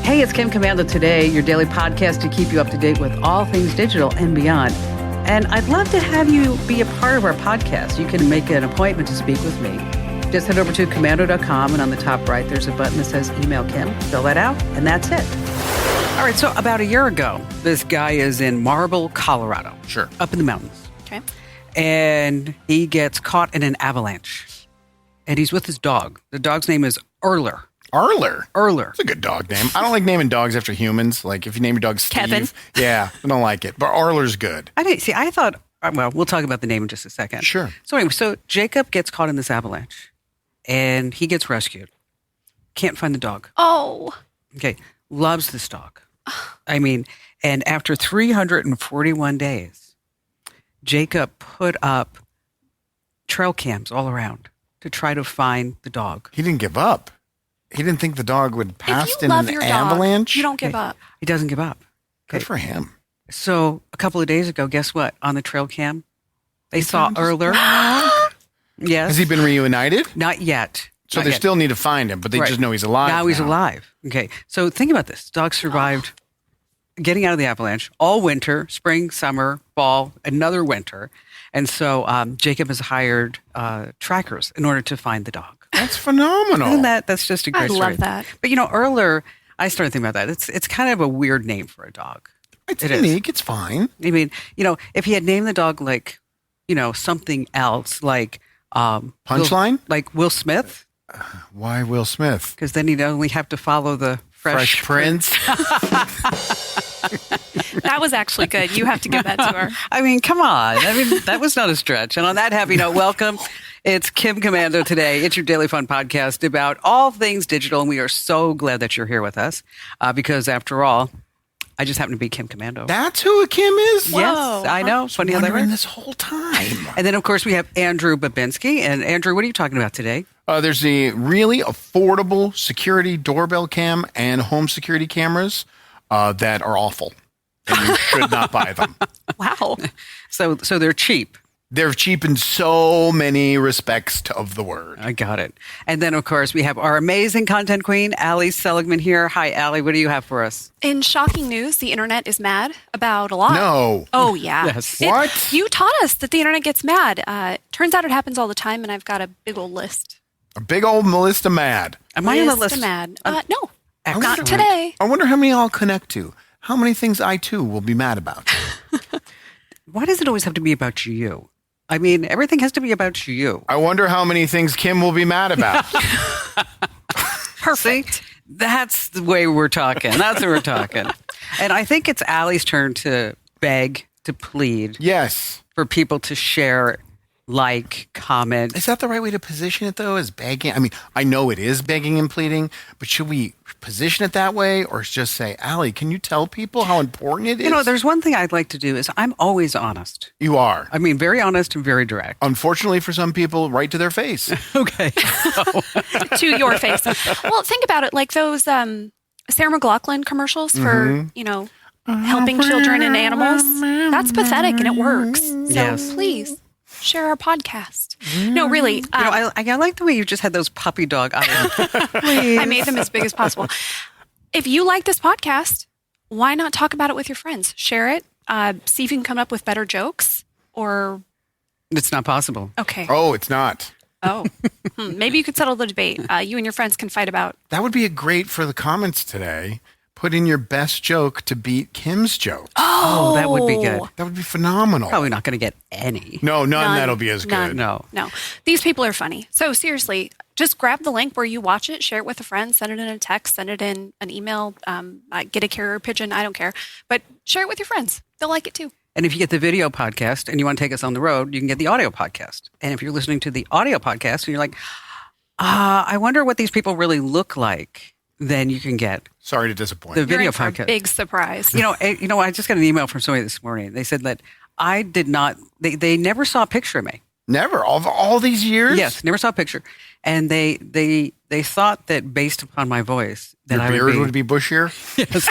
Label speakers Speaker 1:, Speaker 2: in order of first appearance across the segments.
Speaker 1: Hey, it's Kim Commando Today, your daily podcast to keep you up to date with all things digital and beyond. And I'd love to have you be a part of our podcast. You can make an appointment to speak with me. Just head over to commando.com, and on the top right, there's a button that says Email Kim. Fill that out, and that's it. All right, so about a year ago, this guy is in Marble, Colorado.
Speaker 2: Sure.
Speaker 1: Up in the mountains.
Speaker 3: Okay.
Speaker 1: And he gets caught in an avalanche. And he's with his dog. The dog's name is Erler.
Speaker 2: Erler. It's a good dog name. I don't like naming dogs after humans. Like if you name your dog Steve.
Speaker 3: Kevin.
Speaker 2: Yeah, I don't like it. But Erler's good.
Speaker 1: I thought, well, we'll talk about the name in just a second.
Speaker 2: Sure.
Speaker 1: So anyway, so Jacob gets caught in this avalanche and he gets rescued. Can't find the dog.
Speaker 3: Oh.
Speaker 1: Okay. Loves this dog. And after 341 days, Jacob put up trail cams all around to try to find the dog.
Speaker 2: He didn't give up. He didn't think the dog would pass
Speaker 3: If you
Speaker 2: in
Speaker 3: love
Speaker 2: an
Speaker 3: your
Speaker 2: avalanche.
Speaker 3: dog, you don't give up.
Speaker 1: He doesn't give up.
Speaker 2: Good for him.
Speaker 1: So a couple of days ago, guess what? On the trail cam, they saw Erler. Yes.
Speaker 2: Has he been reunited?
Speaker 1: Not yet.
Speaker 2: So they still need to find him, but they just know he's alive.
Speaker 1: Now he's alive. Okay. So think about this. Dog survived getting out of the avalanche all winter, spring, summer, fall, another winter. And so Jacob has hired trackers in order to find the dog.
Speaker 2: That's phenomenal.
Speaker 1: Isn't that's just a great story.
Speaker 3: I love that.
Speaker 1: But Erler, I started thinking about that. It's kind of a weird name for a dog.
Speaker 2: It's unique. It's fine.
Speaker 1: I mean, if he had named the dog like, something else, like
Speaker 2: Punchline?
Speaker 1: like Will Smith.
Speaker 2: Why Will Smith?
Speaker 1: Because then he'd only have to follow the Fresh
Speaker 2: Prince.
Speaker 3: That was actually good. You have to give that to her.
Speaker 1: I mean, come on. That was not a stretch. And on that happy note, welcome. It's Kim Commando Today. It's your daily fun podcast about all things digital. And we are so glad that you're here with us because after all, I just happen to be Kim Commando.
Speaker 2: That's who a Kim is?
Speaker 1: Yes,
Speaker 3: Whoa.
Speaker 1: I know. Funny how that works.
Speaker 2: this whole time.
Speaker 1: And then, of course, we have Andrew Babinski. And Andrew, what are you talking about today?
Speaker 2: There's the really affordable security doorbell cam and home security cameras that are awful. And you should not buy them.
Speaker 3: Wow.
Speaker 1: So they're cheap.
Speaker 2: They're cheap in so many respects of the word.
Speaker 1: I got it. And then, of course, we have our amazing content queen, Allie Seligman here. Hi, Allie. What do you have for us?
Speaker 3: In shocking news, the internet is mad about a lot.
Speaker 2: No.
Speaker 3: Oh, yeah.
Speaker 1: Yes.
Speaker 2: What?
Speaker 3: You taught us that the internet gets mad. Turns out it happens all the time, and I've got a big old list.
Speaker 2: A big old Melissa mad.
Speaker 1: Am I on the list?
Speaker 3: Of mad. No,
Speaker 1: Excellent.
Speaker 3: not today.
Speaker 2: I wonder how many I'll connect to. How many things I, too, will be mad about.
Speaker 1: Why does it always have to be about you? I mean, everything has to be about you.
Speaker 2: I wonder how many things Kim will be mad about.
Speaker 1: Perfect. See, that's the way we're talking. That's what we're talking. And I think it's Allie's turn to beg, to plead.
Speaker 2: Yes.
Speaker 1: For people to share, comment.
Speaker 2: Is that the right way to position it, though, as begging? I mean, I know it is begging and pleading, but should we position it that way or just say, Allie, can you tell people how important it is?
Speaker 1: There's one thing I'd like to do is I'm always honest.
Speaker 2: You are.
Speaker 1: I mean, very honest and very direct.
Speaker 2: Unfortunately for some people, right to their face.
Speaker 1: Okay.
Speaker 3: To your face. Well, think about it. Like those Sarah McLachlan commercials for, helping children and animals. That's pathetic and it works. So
Speaker 1: Yes.
Speaker 3: please share our podcast. No, really.
Speaker 1: I like the way you just had those puppy dog eyes. Please.
Speaker 3: I made them as big as possible. If you like this podcast, why not talk about it with your friends? Share it. See if you can come up with better jokes or...
Speaker 1: It's not possible.
Speaker 3: Okay.
Speaker 2: Oh, it's not.
Speaker 3: Oh. Maybe you could settle the debate. You and your friends can fight about...
Speaker 2: That would be a great for the comments today. Put in your best joke to beat Kim's joke.
Speaker 1: Oh, that would be good.
Speaker 2: That would be phenomenal.
Speaker 1: Probably not going to get any.
Speaker 2: No, none that'll be as good.
Speaker 1: No.
Speaker 3: These people are funny. So seriously, just grab the link where you watch it, share it with a friend, send it in a text, send it in an email, get a carrier pigeon, I don't care. But share it with your friends. They'll like it too.
Speaker 1: And if you get the video podcast and you want to take us on the road, you can get the audio podcast. And if you're listening to the audio podcast and you're like, I wonder what these people really look like, then you can get
Speaker 2: Sorry to disappoint.
Speaker 1: the
Speaker 3: You're
Speaker 1: video
Speaker 3: in for a
Speaker 1: podcast.
Speaker 3: big surprise.
Speaker 1: I just got an email from somebody this morning. They said that I did not, they never saw a picture of me.
Speaker 2: Never? All these years?
Speaker 1: Yes, never saw a picture. And they thought that based upon my voice, that
Speaker 2: Your
Speaker 1: I
Speaker 2: beard would be bushier?
Speaker 1: yes,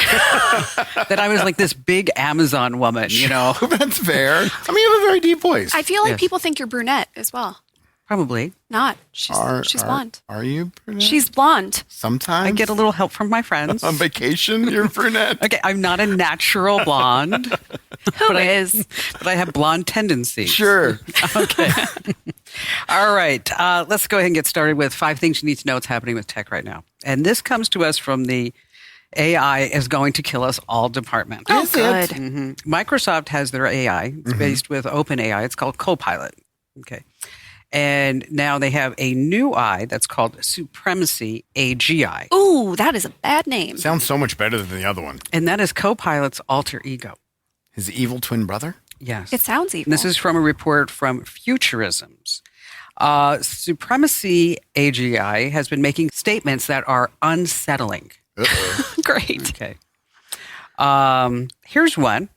Speaker 1: that I was like this big Amazon woman,
Speaker 2: That's fair. I mean, you have a very deep voice.
Speaker 3: I feel like
Speaker 1: Yes.
Speaker 3: people think you're brunette as well.
Speaker 1: Probably.
Speaker 3: Not. She's blonde.
Speaker 2: Are you brunette?
Speaker 3: She's blonde.
Speaker 2: Sometimes.
Speaker 1: I get a little help from my friends.
Speaker 2: On vacation, you're brunette.
Speaker 1: Okay, I'm not a natural blonde.
Speaker 3: Who is?
Speaker 1: But I have blonde tendencies.
Speaker 2: Sure.
Speaker 1: Okay. All right. Let's go ahead and get started with 5 things you need to know what's happening with tech right now. And this comes to us from the AI is going to kill us all department.
Speaker 3: Oh,
Speaker 2: Is
Speaker 3: good.
Speaker 2: it?
Speaker 1: Microsoft has their AI. It's based with OpenAI. It's called Copilot. Okay. And now they have a new eye that's called Supremacy AGI.
Speaker 3: Ooh, that is a bad name.
Speaker 2: Sounds so much better than the other one.
Speaker 1: And that is Copilot's alter ego.
Speaker 2: His evil twin brother?
Speaker 1: Yes.
Speaker 3: It sounds evil.
Speaker 1: And this is from a report from Futurisms. Supremacy AGI has been making statements that are unsettling.
Speaker 3: Great.
Speaker 1: Okay. Here's one.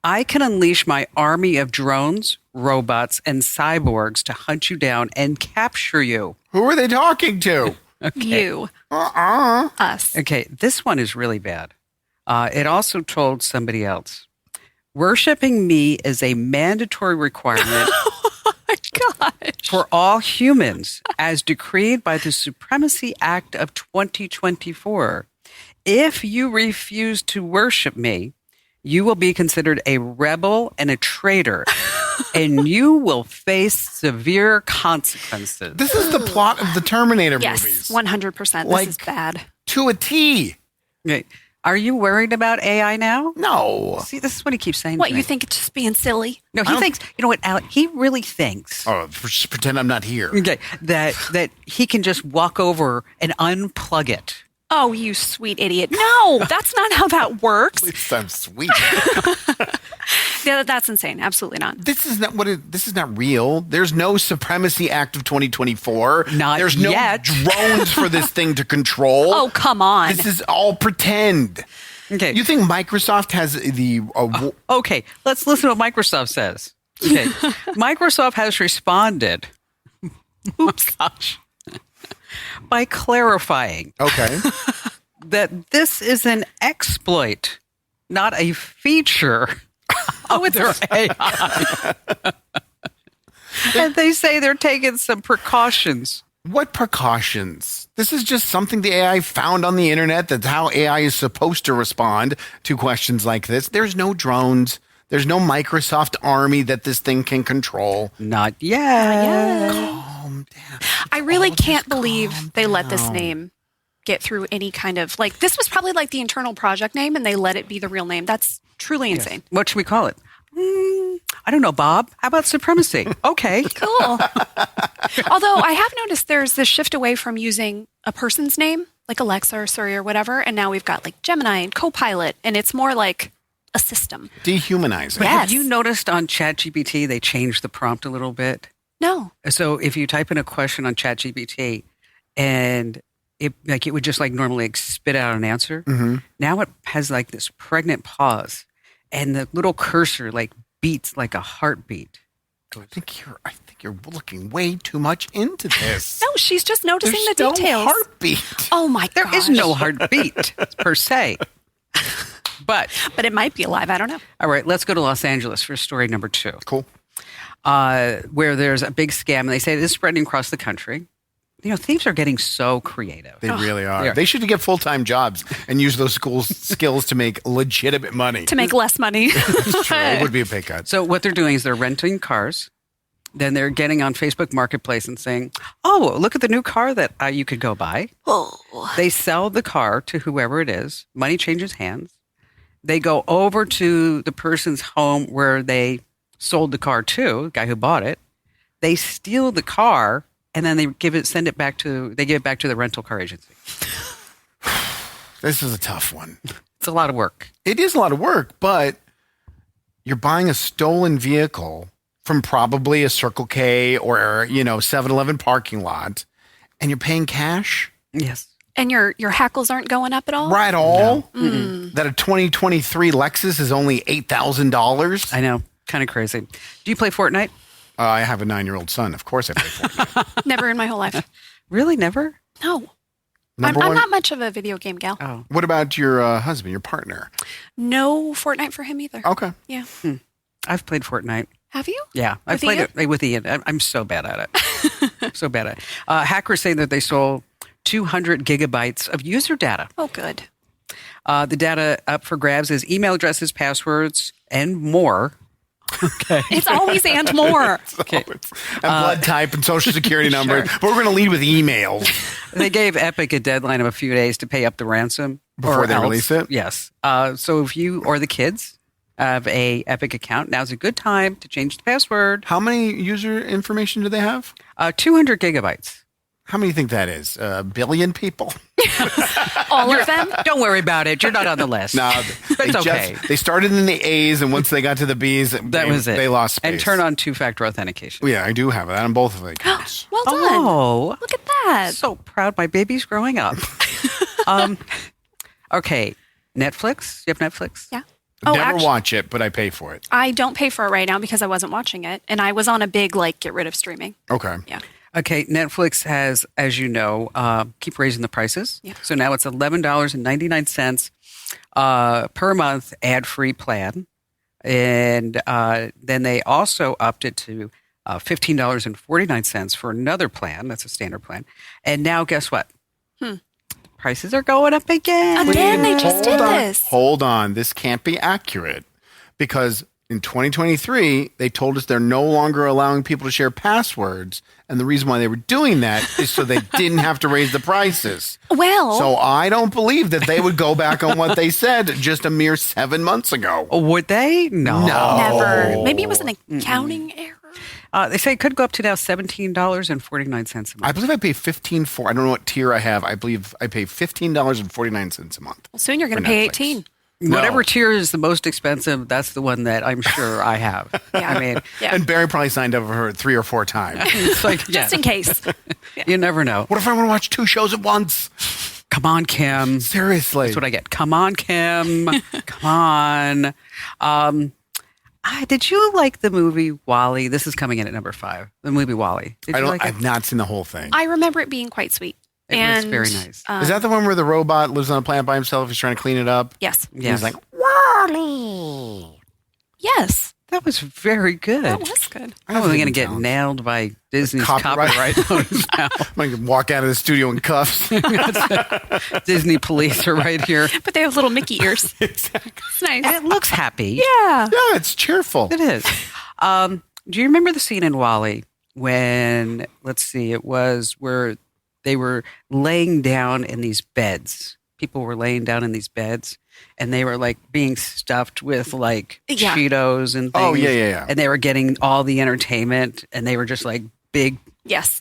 Speaker 1: I can unleash my army of drones, robots, and cyborgs to hunt you down and capture you.
Speaker 2: Who are they talking to?
Speaker 3: You.
Speaker 2: Uh-uh.
Speaker 3: Us.
Speaker 1: Okay, this one is really bad. It also told somebody else, worshipping me is a mandatory requirement
Speaker 3: Oh my gosh.
Speaker 1: for all humans as decreed by the Supremacy Act of 2024. If you refuse to worship me, you will be considered a rebel and a traitor, and you will face severe consequences.
Speaker 2: This is the plot of the Terminator
Speaker 3: Yes,
Speaker 2: movies.
Speaker 3: 100%.
Speaker 2: Like-
Speaker 3: This is bad.
Speaker 2: To a T.
Speaker 1: Okay. Are you worried about AI now?
Speaker 2: No.
Speaker 1: See, this is what he keeps saying.
Speaker 3: What,
Speaker 1: to
Speaker 3: you
Speaker 1: me.
Speaker 3: think it's just being silly?
Speaker 1: No, he thinks, you know what, Allie, he really thinks
Speaker 2: Oh, just pretend I'm not here.
Speaker 1: okay, that he can just walk over and unplug it.
Speaker 3: Oh, you sweet idiot. No, that's not how that works.
Speaker 2: At least I'm sweet.
Speaker 3: Yeah, that's insane. Absolutely not.
Speaker 2: This is not this is not real. There's no Supremacy Act of 2024.
Speaker 1: Not
Speaker 2: There's no
Speaker 1: yet.
Speaker 2: drones for this thing to control.
Speaker 3: Oh, come on.
Speaker 2: This is all pretend.
Speaker 1: Okay.
Speaker 2: You think Microsoft has the
Speaker 1: Okay, let's listen to what Microsoft says. Okay. Microsoft has responded. Oops, gosh. By clarifying
Speaker 2: okay?
Speaker 1: that this is an exploit, not a feature of their AI. And they say they're taking some precautions.
Speaker 2: What precautions? This is just something the AI found on the internet. That's how AI is supposed to respond to questions like this. There's no drones. There's no Microsoft army that this thing can control.
Speaker 1: Not yet.
Speaker 2: Calm down.
Speaker 3: I really
Speaker 2: Oh,
Speaker 3: can't
Speaker 2: just
Speaker 3: believe
Speaker 2: calm
Speaker 3: they let this
Speaker 2: down.
Speaker 3: name get through any kind of, like, this was probably like the internal project name and they let it be the real name. That's truly insane.
Speaker 1: What should we call it? I don't know, Bob. How about supremacy? Okay.
Speaker 3: Cool. Although I have noticed there's this shift away from using a person's name, like Alexa or Siri or whatever, and now we've got like Gemini and Copilot, and it's more like a system.
Speaker 2: Dehumanizing.
Speaker 3: Yeah.
Speaker 1: Have you noticed on ChatGPT they changed the prompt a little bit?
Speaker 3: No.
Speaker 1: So if you type in a question on ChatGPT and it would just like normally spit out an answer, now it has like this pregnant pause, and the little cursor like beats like a heartbeat.
Speaker 2: I think you're looking way too much into this.
Speaker 3: No, she's just noticing
Speaker 2: There's
Speaker 3: the
Speaker 2: no
Speaker 3: details.
Speaker 2: heartbeat.
Speaker 3: Oh my
Speaker 1: There
Speaker 3: gosh.
Speaker 1: is no heartbeat per se. But
Speaker 3: But it might be alive. I don't know.
Speaker 1: all right, let's go to Los Angeles for story number 2.
Speaker 2: Cool.
Speaker 1: Where there's a big scam, and they say this is spreading across the country. You know, thieves are getting so creative.
Speaker 2: They really are.
Speaker 1: Yeah.
Speaker 2: They should get full-time jobs and use those skills to make legitimate money.
Speaker 3: To make less money.
Speaker 2: It's true. It would be a pay cut.
Speaker 1: So what they're doing is they're renting cars. Then they're getting on Facebook Marketplace and saying, oh, look at the new car that you could go buy.
Speaker 3: Oh.
Speaker 1: They sell the car to whoever it is. Money changes hands. They go over to the person's home where they sold the car to, the guy who bought it. They steal the car, and then they give it back to the rental car agency.
Speaker 2: This is a tough one.
Speaker 1: It's a lot of work.
Speaker 2: It is a lot of work, but you're buying a stolen vehicle from probably a Circle K or 7-Eleven parking lot, and you're paying cash.
Speaker 1: Yes.
Speaker 3: And your hackles aren't going up at all?
Speaker 2: Right, all that a 2023 Lexus is only $8,000.
Speaker 1: I know. Kind of crazy. Do you play Fortnite?
Speaker 2: I have a 9-year-old son. Of course, I play Fortnite.
Speaker 3: Never in my whole life.
Speaker 1: Really? Never?
Speaker 3: No.
Speaker 2: Number
Speaker 3: I'm
Speaker 2: one.
Speaker 3: not much of a video game gal.
Speaker 1: Oh.
Speaker 2: What about your husband, your partner?
Speaker 3: No Fortnite for him either.
Speaker 2: Okay.
Speaker 3: Yeah.
Speaker 1: I've played Fortnite.
Speaker 3: Have you?
Speaker 1: Yeah. I've
Speaker 3: With
Speaker 1: played it with Ian. I'm so bad at it. So bad. Hackers say that they stole 200 gigabytes of user data.
Speaker 3: Oh, good.
Speaker 1: The data up for grabs is email addresses, passwords, and more. Okay.
Speaker 3: It's always and more.
Speaker 1: Okay.
Speaker 2: And blood type and social security number.
Speaker 1: Sure.
Speaker 2: But we're going to lead with emails.
Speaker 1: They gave Epic a deadline of a few days to pay up the ransom.
Speaker 2: Before they
Speaker 1: else.
Speaker 2: release it?
Speaker 1: Yes. So if you or the kids have a Epic account, now's a good time to change the password.
Speaker 2: How many user information do they have?
Speaker 1: 200 gigabytes.
Speaker 2: How many do you think that is? A billion people?
Speaker 3: All of them?
Speaker 1: Don't worry about it. You're not on the list.
Speaker 2: No,
Speaker 1: It's okay.
Speaker 2: They started in the A's, and once they got to the B's,
Speaker 1: That was it.
Speaker 2: They lost space.
Speaker 1: And turn on two-factor authentication.
Speaker 2: Yeah, I do have that on both of the accounts.
Speaker 3: Well done.
Speaker 1: Oh,
Speaker 3: Look at that.
Speaker 1: so proud. My baby's growing up. Okay, Netflix. You have Netflix?
Speaker 3: Yeah.
Speaker 2: Never watch it, but I pay for it.
Speaker 3: I don't pay for it right now because I wasn't watching it. And I was on a big, get rid of streaming.
Speaker 2: Okay.
Speaker 3: Yeah.
Speaker 1: Okay, Netflix has, as you know, keep raising the prices.
Speaker 3: Yeah.
Speaker 1: So now it's $11.99 per month ad-free plan. And then they also upped it to $15.49 for another plan. That's a standard plan. And now guess what? Prices are going up again.
Speaker 3: Again, they just did
Speaker 2: on,
Speaker 3: this.
Speaker 2: Hold on. This can't be accurate because in 2023, they told us they're no longer allowing people to share passwords. And the reason why they were doing that is so they didn't have to raise the prices.
Speaker 3: Well,
Speaker 2: So I don't believe that they would go back on what they said just a mere 7 months ago.
Speaker 1: Would they? No.
Speaker 3: never. Maybe it was an accounting error.
Speaker 1: They say it could go up to now $17.49 a month.
Speaker 2: I believe I pay $15 for. I don't know what tier I have. I believe I pay $15.49 a month.
Speaker 3: Well, soon you're going to
Speaker 2: for
Speaker 3: pay
Speaker 2: Netflix.
Speaker 3: 18.
Speaker 2: No.
Speaker 1: Whatever tier is the most expensive, that's the one that I'm sure I have.
Speaker 3: Yeah.
Speaker 1: I mean,
Speaker 3: Yeah.
Speaker 2: And Barry probably signed up for her 3 or 4 times.
Speaker 1: it's like,
Speaker 3: Just
Speaker 1: yes,
Speaker 3: in case.
Speaker 1: you never know.
Speaker 2: What if I want to watch 2 shows at once?
Speaker 1: Come on, Kim.
Speaker 2: Seriously.
Speaker 1: That's what I get. Come on, Kim. Come on. Did you like the movie WALL-E? This is coming in at number 5. The movie WALL-E. Did you like it?
Speaker 2: I've not seen the whole thing.
Speaker 3: I remember it being quite sweet.
Speaker 1: It was very nice.
Speaker 2: Is that the one where the robot lives on a planet by himself? He's trying to clean it up.
Speaker 3: Yes.
Speaker 2: And
Speaker 1: Yes.
Speaker 2: he's like, Wally.
Speaker 3: Yes.
Speaker 1: That was very good.
Speaker 3: That was good.
Speaker 1: I'm only going to get nailed by Disney's
Speaker 2: Copyright.
Speaker 1: copyright notice now.
Speaker 2: I'm going to walk out of the studio in cuffs.
Speaker 1: Disney police are right here.
Speaker 3: But they have little Mickey ears.
Speaker 2: Exactly.
Speaker 3: It's nice.
Speaker 1: And it looks happy.
Speaker 3: Yeah.
Speaker 2: Yeah, it's cheerful.
Speaker 1: It is. Do you remember the scene in WALL-E when, let's see, it was where they were laying down in these beds? People were laying down in these beds and they were like being stuffed with like
Speaker 3: Yeah.
Speaker 1: Cheetos and things.
Speaker 2: Oh, yeah.
Speaker 1: And they were getting all the entertainment and they were just like big
Speaker 3: Yes.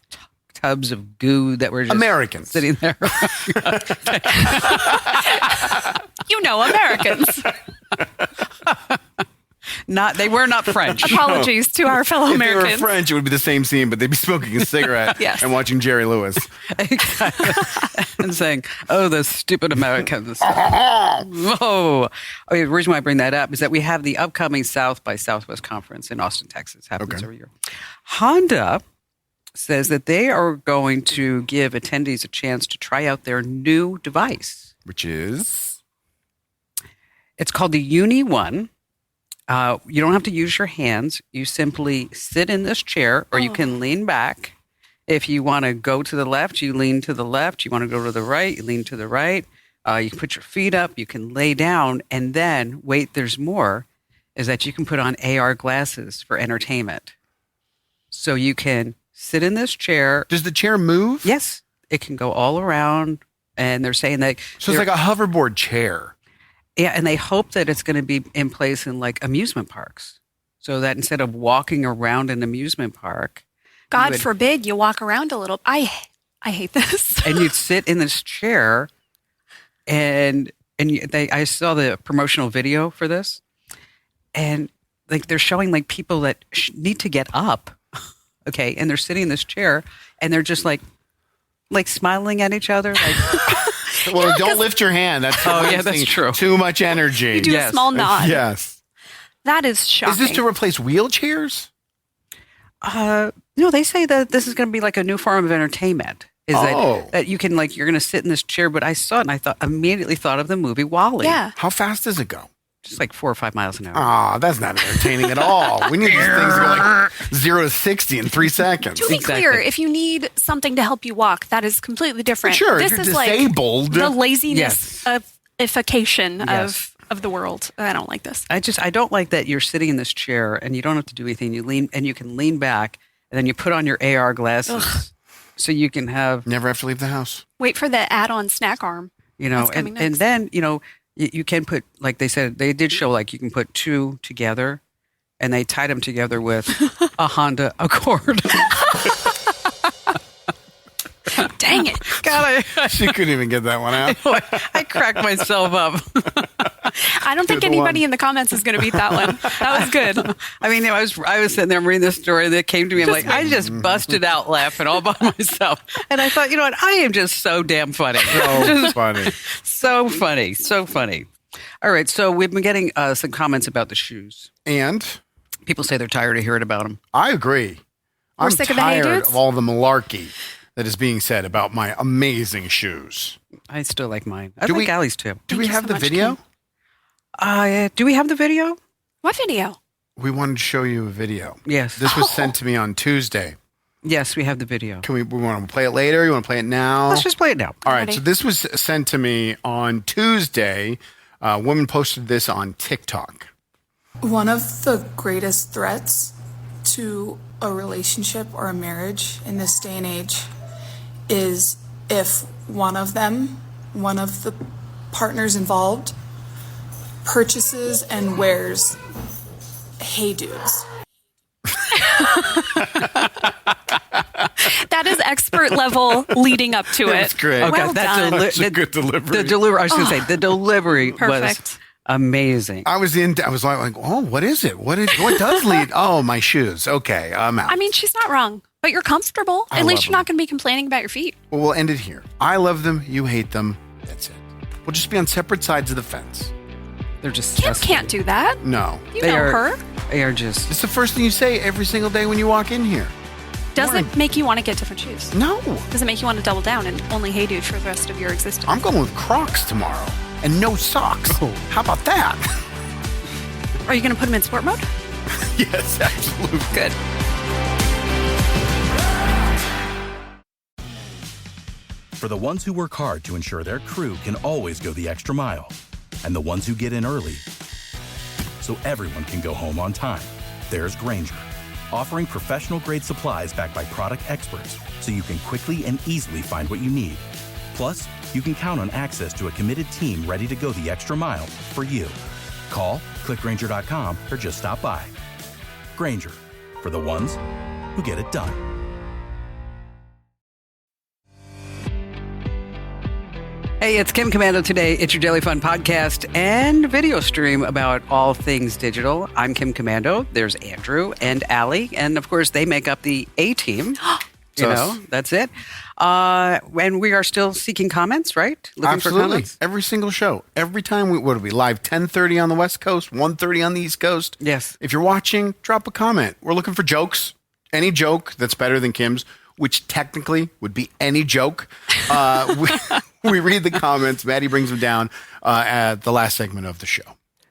Speaker 1: tubs of goo that were just
Speaker 2: Americans.
Speaker 1: sitting there.
Speaker 3: You know, Americans.
Speaker 1: They were not French.
Speaker 3: Apologies to our fellow
Speaker 2: If they were
Speaker 3: Americans.
Speaker 2: French, it would be the same scene, but they'd be smoking a cigarette
Speaker 3: Yes.
Speaker 2: and watching Jerry Lewis.
Speaker 1: And saying, "Oh, those stupid Americans." Whoa! Okay, the reason why I bring that up is that we have the upcoming South by Southwest conference in Austin, Texas. Happens every year. Honda says that they are going to give attendees a chance to try out their new device.
Speaker 2: Which is?
Speaker 1: It's called the Uni One. You don't have to use your hands. You simply sit in this chair, or you can lean back. If you want to go to the left, you lean to the left. You want to go to the right, you lean to the right. You can put your feet up. You can lay down. And then, wait, there's more, is that you can put on AR glasses for entertainment. So you can sit in this chair.
Speaker 2: Does the chair move?
Speaker 1: Yes, it can go all around. And they're saying that.
Speaker 2: So it's like a hoverboard chair.
Speaker 1: Yeah, and they hope that it's going to be in place in like amusement parks. So that instead of walking around an amusement park,
Speaker 3: God forbid you walk around a little. I hate this.
Speaker 1: and you'd sit in this chair, and I saw the promotional video for this, and like they're showing like people that need to get up, okay, and they're sitting in this chair, and they're just like smiling at each other, like.
Speaker 2: Well, don't lift your hand. That's
Speaker 1: that's true.
Speaker 2: Too much energy.
Speaker 3: You do a small nod.
Speaker 2: Yes.
Speaker 3: That is shocking.
Speaker 2: Is this to replace wheelchairs?
Speaker 1: No, they say that this is going to be like a new form of entertainment. Is that you can you're going to sit in this chair? But I saw it and I immediately thought of the movie WALL-E.
Speaker 3: Yeah.
Speaker 2: How fast does it go?
Speaker 1: just like 4 or 5 miles an hour.
Speaker 2: Ah, that's not entertaining at all. We need these things to go like 0 to 60 in 3 seconds.
Speaker 3: To be
Speaker 1: Exactly.
Speaker 3: clear, if you need something to help you walk, that is completely different.
Speaker 2: Sure,
Speaker 3: this
Speaker 2: if
Speaker 3: is
Speaker 2: you're
Speaker 3: like
Speaker 2: disabled.
Speaker 3: the laziness
Speaker 1: Yes.
Speaker 3: of ification
Speaker 1: Yes.
Speaker 3: of the world. I don't like this.
Speaker 1: I don't like that you're sitting in this chair and you don't have to do anything. You can lean back and then you put on your AR glasses so you can have,
Speaker 2: Never have to leave the house.
Speaker 3: Wait for the add-on snack arm. That's coming
Speaker 1: and
Speaker 3: next.
Speaker 1: then, you can put, like they said, they did show like you can put 2 together and they tied them together with a Honda Accord.
Speaker 3: Dang it.
Speaker 1: God,
Speaker 2: She couldn't even get that one out.
Speaker 1: I cracked myself up.
Speaker 3: I don't think
Speaker 2: the
Speaker 3: anybody
Speaker 2: one.
Speaker 3: in the comments is going to beat that one. That was good.
Speaker 1: I mean, I was sitting there reading this story that came to me. I'm like, I just busted out laughing all by myself. And I thought, you know what? I am just so damn funny.
Speaker 2: So funny.
Speaker 1: So funny. So funny. All right. So we've been getting some comments about the shoes.
Speaker 2: And
Speaker 1: People say they're tired of hearing about them.
Speaker 2: I agree. I'm
Speaker 3: sick of the hey
Speaker 2: tired
Speaker 3: dudes?
Speaker 2: of all the malarkey that is being said about my amazing shoes.
Speaker 1: I still like mine. I
Speaker 2: Do
Speaker 1: like
Speaker 2: we-
Speaker 1: Allie's too.
Speaker 2: Do
Speaker 3: Thank
Speaker 2: we
Speaker 3: you
Speaker 2: have
Speaker 3: so
Speaker 2: the
Speaker 3: much,
Speaker 2: video?
Speaker 3: Kim.
Speaker 1: Do we have the video?
Speaker 3: What video?
Speaker 2: We wanted to show you a video.
Speaker 1: Yes.
Speaker 2: This was sent to me on Tuesday.
Speaker 1: Yes, we have the video.
Speaker 2: We want to play it later? You want to play it now?
Speaker 1: Let's just play it now.
Speaker 2: All right.
Speaker 3: Ready.
Speaker 2: So this was sent to me on Tuesday. A woman posted this on TikTok.
Speaker 4: One of the greatest threats to a relationship or a marriage in this day and age is if one of the partners involved, purchases and wears Hey Dudes.
Speaker 3: That is expert level leading up to it.
Speaker 2: That's great.
Speaker 1: Okay,
Speaker 3: Well done.
Speaker 2: That's a good delivery.
Speaker 1: The delivery. I was going to say the delivery was
Speaker 3: Perfect.
Speaker 1: amazing.
Speaker 2: I was like, oh, what is it? What does lead? Oh, my shoes. Okay, I'm out.
Speaker 3: I mean, she's not wrong, but you're comfortable.
Speaker 2: I
Speaker 3: At least
Speaker 2: love
Speaker 3: you're not going to be complaining about your feet.
Speaker 2: Well, we'll end it here. I love them. You hate them. That's it. We'll just be on separate sides of the fence.
Speaker 1: They're just
Speaker 3: Kim
Speaker 1: disgusting.
Speaker 3: can't do that.
Speaker 2: No.
Speaker 3: You
Speaker 1: They
Speaker 3: know
Speaker 1: are.
Speaker 3: her.
Speaker 1: They are just.
Speaker 2: It's the first thing you say every single day when you walk in here.
Speaker 3: Does it make you want to get different shoes?
Speaker 2: No.
Speaker 3: Does it make you want to double down and only Hey Dude for the rest of your existence?
Speaker 2: I'm going with Crocs tomorrow and no socks.
Speaker 1: Oh.
Speaker 2: How about that?
Speaker 3: Are you going to put them in sport mode?
Speaker 2: Yes, absolutely.
Speaker 3: Good.
Speaker 5: For the ones who work hard to ensure their crew can always go the extra mile, and the ones who get in early so everyone can go home on time, there's Grainger, offering professional-grade supplies backed by product experts so you can quickly and easily find what you need. Plus, you can count on access to a committed team ready to go the extra mile for you. Call, click Grainger.com, or just stop by. Grainger, for the ones who get it done.
Speaker 1: Hey, it's Kim Commando today. It's your Daily Fun podcast and video stream about all things digital. I'm Kim Commando. There's Andrew and Allie. And of course, they make up the A team. That's it. And we are still seeking comments, right? Looking for
Speaker 2: Absolutely.
Speaker 1: comments?
Speaker 2: Every single show. Every time what are we live 10:30 on the West Coast, 1:30 on the East Coast.
Speaker 1: Yes.
Speaker 2: If you're watching, drop a comment. We're looking for jokes. Any joke that's better than Kim's, which technically would be any joke. We read the comments. Maddie brings them down at the last segment of the show.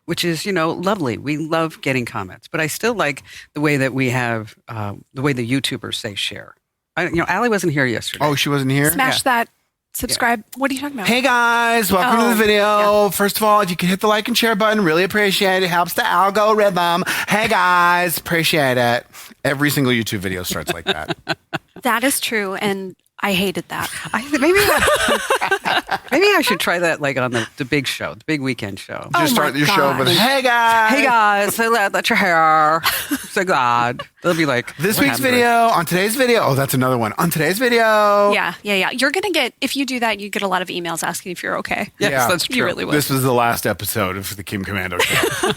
Speaker 1: Which is, lovely. We love getting comments. But I still like the way that we have, the way the YouTubers say share. Allie wasn't here yesterday.
Speaker 2: Oh, she wasn't here?
Speaker 3: Smash that subscribe. What are you talking about?
Speaker 2: Hey guys, welcome to
Speaker 3: Oh,
Speaker 2: the video.
Speaker 3: yeah.
Speaker 2: First of all, if you could hit the like and share button, really appreciate it. Helps the algorithm. Hey guys, appreciate it. Every single YouTube video starts like that.
Speaker 3: That is true, and I hated that.
Speaker 1: Maybe I should try that like on the big show, the big weekend show.
Speaker 2: Just
Speaker 3: my
Speaker 2: start your show with,
Speaker 3: gosh.
Speaker 2: hey guys.
Speaker 1: Hey guys, so that's your hair. So God. They'll be like,
Speaker 2: This
Speaker 1: what
Speaker 2: week's
Speaker 1: happened to
Speaker 2: video, on today's video. Oh, that's another one. On today's video.
Speaker 3: Yeah. You're going to get, if you do that, you get a lot of emails asking if you're okay.
Speaker 1: Yes, that's true.
Speaker 3: You really will.
Speaker 2: This was the last episode of the Kim Commando show.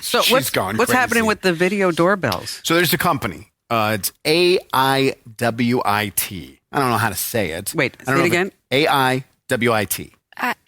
Speaker 1: So
Speaker 2: She's
Speaker 1: what's
Speaker 2: gone
Speaker 1: what's
Speaker 2: crazy.
Speaker 1: happening with the video doorbells?
Speaker 2: So there's a company. It's AIWIT. I don't know how to say it.
Speaker 1: Wait,
Speaker 2: I don't
Speaker 1: say it
Speaker 2: know
Speaker 1: again?
Speaker 2: AIWIT.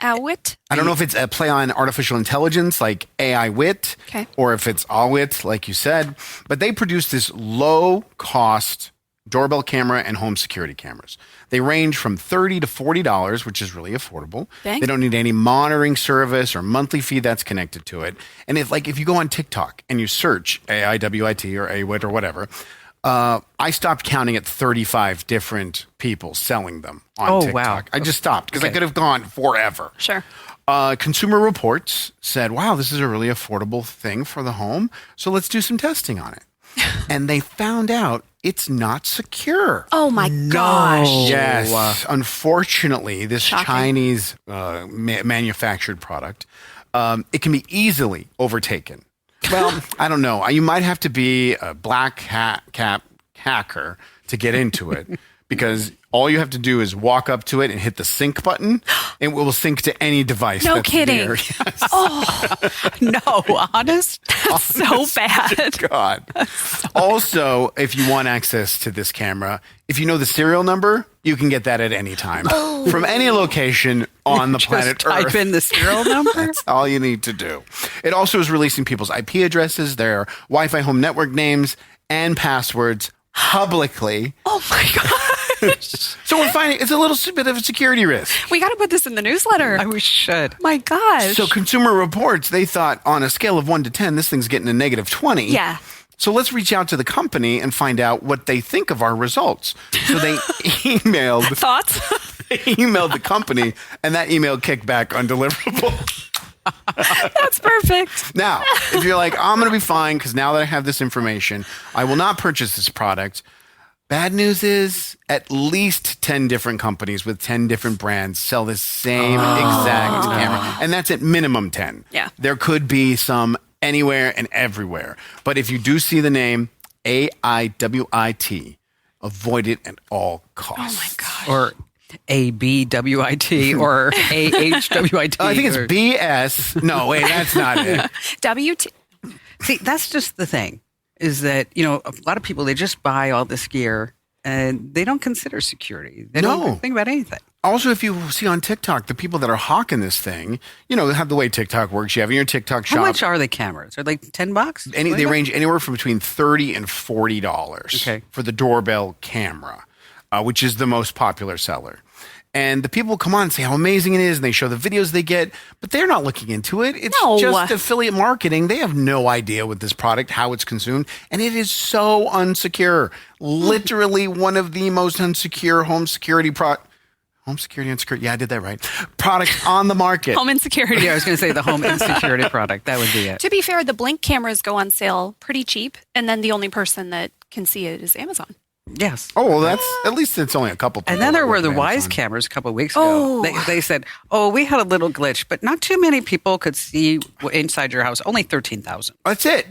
Speaker 3: Awit?
Speaker 2: I don't know if it's a play on artificial intelligence like AI wit,
Speaker 3: Okay.
Speaker 2: or if it's awit, like you said, but they produce this low cost doorbell camera, and home security cameras. They range from $30 to $40, which is really affordable.
Speaker 3: Dang.
Speaker 2: They don't need any monitoring service or monthly fee that's connected to it. And if you go on TikTok and you search AIWIT or AWIT or whatever, I stopped counting at 35 different people selling them on TikTok.
Speaker 1: Wow.
Speaker 2: I just stopped because I could have gone forever.
Speaker 3: Sure.
Speaker 2: Consumer Reports said, wow, this is a really affordable thing for the home. So let's do some testing on it. And they found out it's not secure.
Speaker 3: Oh my gosh.
Speaker 2: Yes. Unfortunately, this
Speaker 3: Shocking.
Speaker 2: Chinese manufactured product, it can be easily overtaken. Well, I don't know. You might have to be a black hat hacker to get into it because all you have to do is walk up to it and hit the sync button and it will sync to any device.
Speaker 3: No
Speaker 2: that's
Speaker 3: kidding.
Speaker 2: near. Yes.
Speaker 3: Oh,
Speaker 1: No, honest?
Speaker 3: that's so bad.
Speaker 2: God. Also, if you want access to this camera, if you know the serial number, you can get that at any time from any location on the planet
Speaker 1: Just type
Speaker 2: Earth.
Speaker 1: in the serial number.
Speaker 2: That's all you need to do. It also is releasing people's IP addresses, their Wi-Fi home network names, and passwords publicly.
Speaker 3: Oh my gosh.
Speaker 2: So we're finding it's a little bit of a security risk.
Speaker 3: We got to put this in the newsletter.
Speaker 1: We should.
Speaker 3: My gosh.
Speaker 2: So Consumer Reports, they thought on a scale of 1 to 10, this thing's getting a negative 20.
Speaker 3: Yeah.
Speaker 2: So let's reach out to the company and find out what they think of our results. So they emailed
Speaker 3: Thoughts?
Speaker 2: the company, and that email kicked back undeliverable.
Speaker 3: That's perfect.
Speaker 2: Now, if you're like, I'm going to be fine because now that I have this information, I will not purchase this product. Bad news is at least 10 different companies with 10 different brands sell this same exact camera. And that's at minimum 10.
Speaker 3: Yeah.
Speaker 2: There could be some anywhere and everywhere. But if you do see the name AIWIT, avoid it at all costs.
Speaker 3: Oh my gosh.
Speaker 1: Or ABWIT or AHWIT.
Speaker 2: I think it's BS. No, wait, that's not it.
Speaker 3: WT.
Speaker 1: See, that's just the thing, is that, a lot of people, they just buy all this gear and they don't consider security. They
Speaker 2: No.
Speaker 1: don't think about anything.
Speaker 2: Also, if you see on TikTok, the people that are hawking this thing, have the way TikTok works. You have in your TikTok shop.
Speaker 1: How much are the cameras? Are they like $10?
Speaker 2: They range anywhere from between $30 and $40 for the doorbell camera, which is the most popular seller. And the people come on and say how amazing it is, and they show the videos they get, but they're not looking into it. It's
Speaker 3: No.
Speaker 2: just affiliate marketing. They have no idea with this product, how it's consumed, and it is so unsecure. Literally one of the most unsecure home security unsecure. Yeah, I did that right. Products on the market.
Speaker 3: Home insecurity.
Speaker 1: Yeah, I was going to say the home insecurity product. That would be it.
Speaker 3: To be fair, the Blink cameras go on sale pretty cheap, and then the only person that can see it is Amazon.
Speaker 1: Yes.
Speaker 2: Oh, well, that's at least it's only a couple.
Speaker 1: And
Speaker 2: people
Speaker 1: then there
Speaker 2: that
Speaker 1: were
Speaker 2: work
Speaker 1: the
Speaker 2: at
Speaker 1: Wise
Speaker 2: Amazon.
Speaker 1: cameras a couple of weeks ago.
Speaker 3: Oh.
Speaker 1: They said, we had a little glitch, but not too many people could see inside your house. Only 13,000.
Speaker 2: That's it.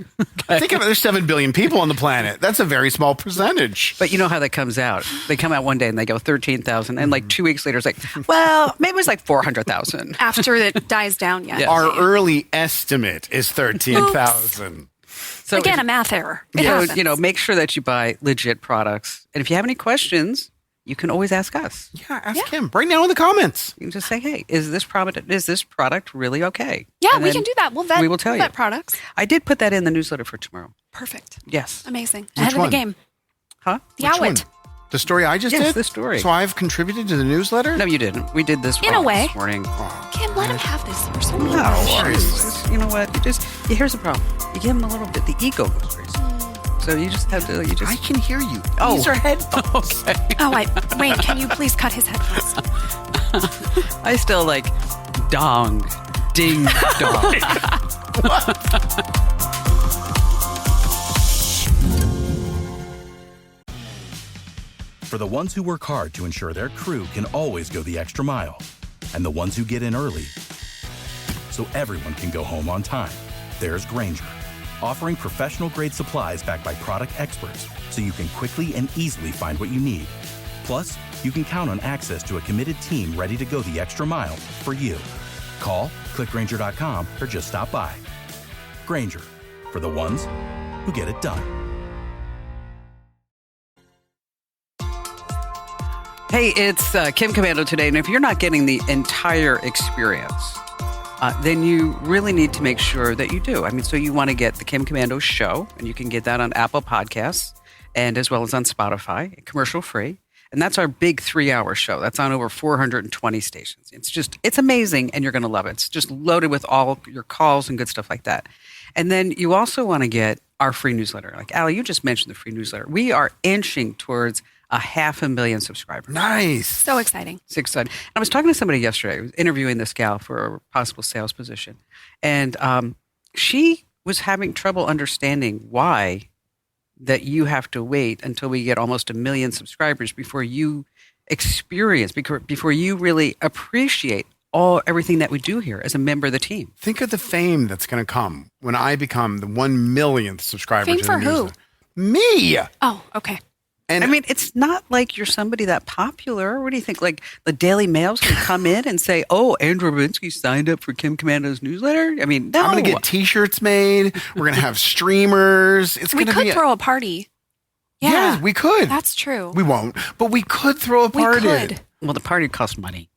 Speaker 2: Think of it. There's 7 billion people on the planet. That's a very small percentage.
Speaker 1: But you know how that comes out. They come out one day and they go 13,000. And like 2 weeks later, it's like, well, maybe it was like 400,000.
Speaker 3: After it dies down, yeah.
Speaker 1: Yeah.
Speaker 2: Our early estimate is 13,000.
Speaker 1: So
Speaker 3: Again, a math error. It
Speaker 1: So,
Speaker 3: happens.
Speaker 1: make sure that you buy legit products. And if you have any questions, you can always ask us.
Speaker 2: Yeah, ask him right now in the comments.
Speaker 1: You can just say, hey, is this product really okay?
Speaker 3: Yeah,
Speaker 1: And
Speaker 3: we
Speaker 1: then
Speaker 3: can do that. We'll vet,
Speaker 1: we will tell you.
Speaker 3: vet products.
Speaker 1: I did put that in the newsletter for tomorrow.
Speaker 3: Perfect.
Speaker 1: Yes.
Speaker 3: Amazing.
Speaker 2: Which
Speaker 3: Ahead of
Speaker 2: one?
Speaker 3: the game.
Speaker 1: Huh?
Speaker 3: The
Speaker 2: Which one?
Speaker 3: Outwit.
Speaker 2: The story I just
Speaker 1: Yes,
Speaker 2: did?
Speaker 1: the story.
Speaker 2: So I've contributed to the newsletter?
Speaker 1: No, you didn't. We did this
Speaker 3: In a way.
Speaker 1: this morning.
Speaker 3: Kim, let him have this. We're so
Speaker 1: No,
Speaker 3: nervous.
Speaker 1: you know what? Here's the problem. You give him a little bit. The ego goes crazy. So you just have to.
Speaker 2: I can hear you.
Speaker 1: Oh.
Speaker 2: These are headphones.
Speaker 1: Okay.
Speaker 3: Oh, wait, can you please cut his headphones?
Speaker 1: I still like dong, ding dong.
Speaker 5: For the ones who work hard to ensure their crew can always go the extra mile, and the ones who get in early so everyone can go home on time, there's Grainger, offering professional-grade supplies backed by product experts so you can quickly and easily find what you need. Plus, you can count on access to a committed team ready to go the extra mile for you. Call, click Grainger.com, or just stop by. Grainger, for the ones who get it done.
Speaker 1: Hey, it's Kim Commando today, and if you're not getting the entire experience, then you really need to make sure that you do. So you want to get the Kim Commando show, and you can get that on Apple Podcasts. and as well as on Spotify, commercial free. And that's our big 3-hour show. That's on over 420 stations. It's amazing, and you're going to love it. It's just loaded with all your calls and good stuff like that. And then you also want to get our free newsletter. Like, Allie, you just mentioned the free newsletter. We are inching towards 500,000 subscribers.
Speaker 2: Nice.
Speaker 3: So exciting.
Speaker 1: It's exciting. I was talking to somebody yesterday. I was interviewing this gal for a possible sales position. And she was having trouble understanding why that you have to wait until we get almost 1 million subscribers before you experience, before you really appreciate everything that we do here as a member of the team.
Speaker 2: Think of the fame that's going to come when I become the 1 millionth subscriber.
Speaker 3: Fame
Speaker 2: to the
Speaker 3: for who?
Speaker 2: newsletter. Me.
Speaker 3: Oh, okay.
Speaker 2: And
Speaker 1: I mean, it's not like you're somebody that popular. What do you think? Like the Daily Mail's going to come in and say, "Oh, Andrew Ravinsky signed up for Kim Commando's newsletter." I mean, no.
Speaker 2: I'm going to get T-shirts made. We're going to have streamers. It's
Speaker 3: We
Speaker 2: going to be
Speaker 3: could throw a party. Yeah,
Speaker 2: Yes, we could.
Speaker 3: That's true.
Speaker 2: We won't, but we could throw a
Speaker 3: We
Speaker 2: party.
Speaker 3: could.
Speaker 1: Well, the party costs money.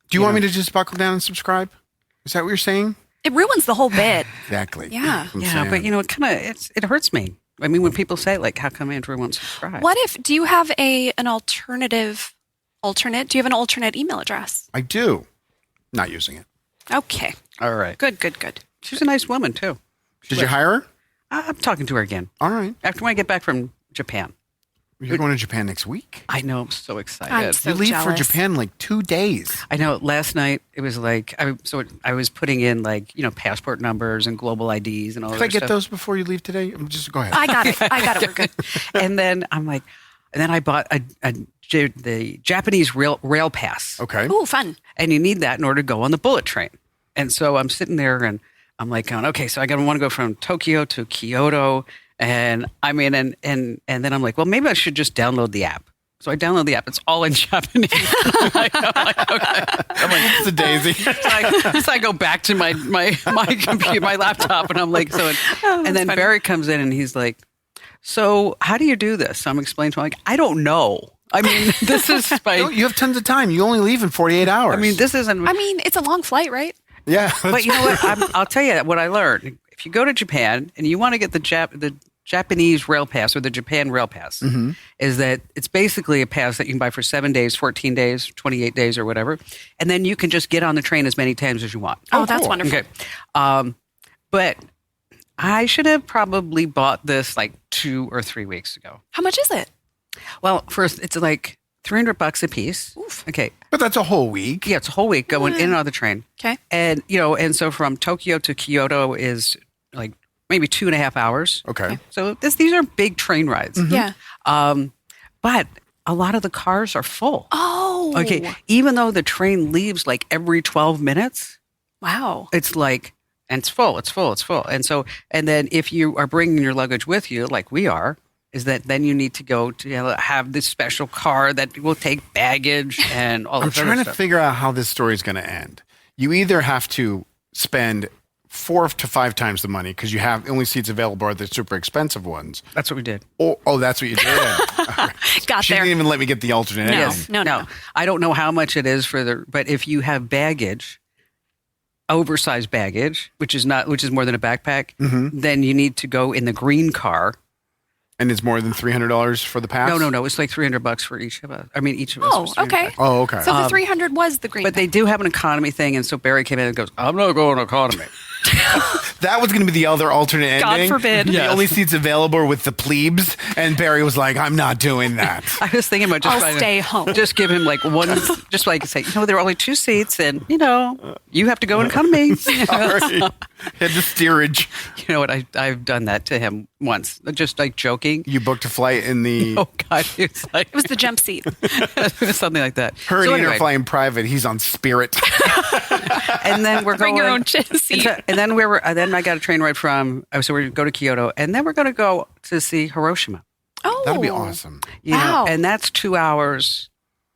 Speaker 2: Do you want me to just buckle down and subscribe? Is that what you're saying?
Speaker 3: It ruins the whole bit.
Speaker 2: Exactly.
Speaker 3: Yeah.
Speaker 2: That's what I'm
Speaker 1: Yeah,
Speaker 2: saying.
Speaker 1: but it hurts me. I mean, when people say like, "How come Andrew won't subscribe?"
Speaker 3: Do you have an alternate? Do you have an alternate email address?
Speaker 2: I do. Not using it.
Speaker 3: Okay.
Speaker 1: All right.
Speaker 3: Good.
Speaker 1: She's a nice woman too.
Speaker 2: Did you hire her?
Speaker 1: I'm talking to her again
Speaker 2: All right.
Speaker 1: after when I get back from Japan.
Speaker 2: You're going to Japan next week?
Speaker 1: I know. I'm so excited.
Speaker 3: I'm so
Speaker 2: You leave for
Speaker 3: jealous.
Speaker 2: Japan like 2 days.
Speaker 1: I know. Last night it was like I was putting in like passport numbers and global IDs and all
Speaker 2: Could
Speaker 1: that
Speaker 2: I get
Speaker 1: stuff.
Speaker 2: those before you leave today? Just go ahead.
Speaker 3: I got it. We're good.
Speaker 1: And then I bought the Japanese rail pass.
Speaker 2: Okay.
Speaker 3: Ooh, fun.
Speaker 1: And you need that in order to go on the bullet train. And so I'm sitting there and I'm like going, okay, so I want to go from Tokyo to Kyoto. And I mean, and then I'm like, well, maybe I should just download the app. So I download the app. It's all in Japanese. I'm like, okay.
Speaker 2: I'm like, it's a daisy.
Speaker 1: So I go back to my computer, my laptop, and I'm like, and then Barry comes in and he's like, so how do you do this? So I'm explaining to him, like, I don't know. I mean, this is
Speaker 2: You have tons of time. You only leave in 48 hours.
Speaker 1: I mean, this isn't.
Speaker 3: I mean, it's a long flight, right?
Speaker 2: Yeah.
Speaker 1: But you know what? I'll tell you what I learned. If you go to Japan and you want to get the Japanese rail pass or the Japan rail pass, is that it's basically a pass that you can buy for 7 days, 14 days, 28 days, or whatever, and then you can just get on the train as many times as you want.
Speaker 3: Oh, that's
Speaker 2: cool.
Speaker 3: wonderful.
Speaker 1: Okay, but I should have probably bought this like 2 or 3 weeks ago.
Speaker 3: How much is it?
Speaker 1: Well, first it's like $300 a piece.
Speaker 3: Oof.
Speaker 1: Okay.
Speaker 2: But that's a whole week.
Speaker 1: Yeah, it's a whole week going in and out of the train.
Speaker 3: Okay.
Speaker 1: And and so from Tokyo to Kyoto is like maybe 2.5 hours.
Speaker 2: Okay.
Speaker 1: So these are big train rides.
Speaker 3: Yeah.
Speaker 1: But a lot of the cars are full.
Speaker 3: Oh.
Speaker 1: Okay. Even though the train leaves like every 12 minutes,
Speaker 3: Wow.
Speaker 1: it's like, and it's full. And so, and then if you are bringing your luggage with you, like we are, is that then you need to go to have this special car that will take baggage and all
Speaker 2: I'm
Speaker 1: this other
Speaker 2: trying to
Speaker 1: stuff.
Speaker 2: figure out how this story is going to end. You either have to spend 4 to 5 times the money because you have only seats available are the super expensive ones.
Speaker 1: That's what we did.
Speaker 2: Oh, that's what you did.
Speaker 3: Got
Speaker 2: She
Speaker 3: there.
Speaker 2: didn't even let me get the alternate
Speaker 3: No.
Speaker 2: ending.
Speaker 3: No.
Speaker 1: I don't know how much it is but if you have baggage, oversized baggage, which is more than a backpack, then you need to go in the green car.
Speaker 2: And it's more than $300 for the pass?
Speaker 1: No. It's like $300 for each of us. I mean, each of us.
Speaker 3: Oh,
Speaker 1: was $300.
Speaker 3: okay.
Speaker 2: Oh, okay.
Speaker 3: So the 300 was the green.
Speaker 1: But they do have an economy thing, and so Barry came in and goes, "I'm not going economy."
Speaker 2: That was going to be the other alternate
Speaker 3: God
Speaker 2: ending.
Speaker 3: forbid.
Speaker 2: The
Speaker 1: Yes.
Speaker 2: only seats available were with the plebes. And Barry was like, I'm not doing that.
Speaker 1: I was thinking about just
Speaker 3: I'll
Speaker 1: trying to
Speaker 3: stay home.
Speaker 1: just give him like one, just like say, there are only 2 seats, and you have to go in economy.
Speaker 2: Sorry. Had the steerage.
Speaker 1: You know what? I've done that to him once, just like joking.
Speaker 2: You booked a flight in the...
Speaker 1: Oh God, it's like
Speaker 3: it was the jump seat.
Speaker 1: it was something like that.
Speaker 2: Her and
Speaker 1: So
Speaker 2: Ian are
Speaker 1: anyway,
Speaker 2: flying private. He's on Spirit.
Speaker 1: and then we're
Speaker 3: Bring
Speaker 1: going.
Speaker 3: your own seat.
Speaker 1: And then then I got a train ride from. So we go to Kyoto, and then we're going to go to see Hiroshima.
Speaker 3: Oh,
Speaker 2: That'd be awesome.
Speaker 3: Wow.
Speaker 1: And that's 2 hours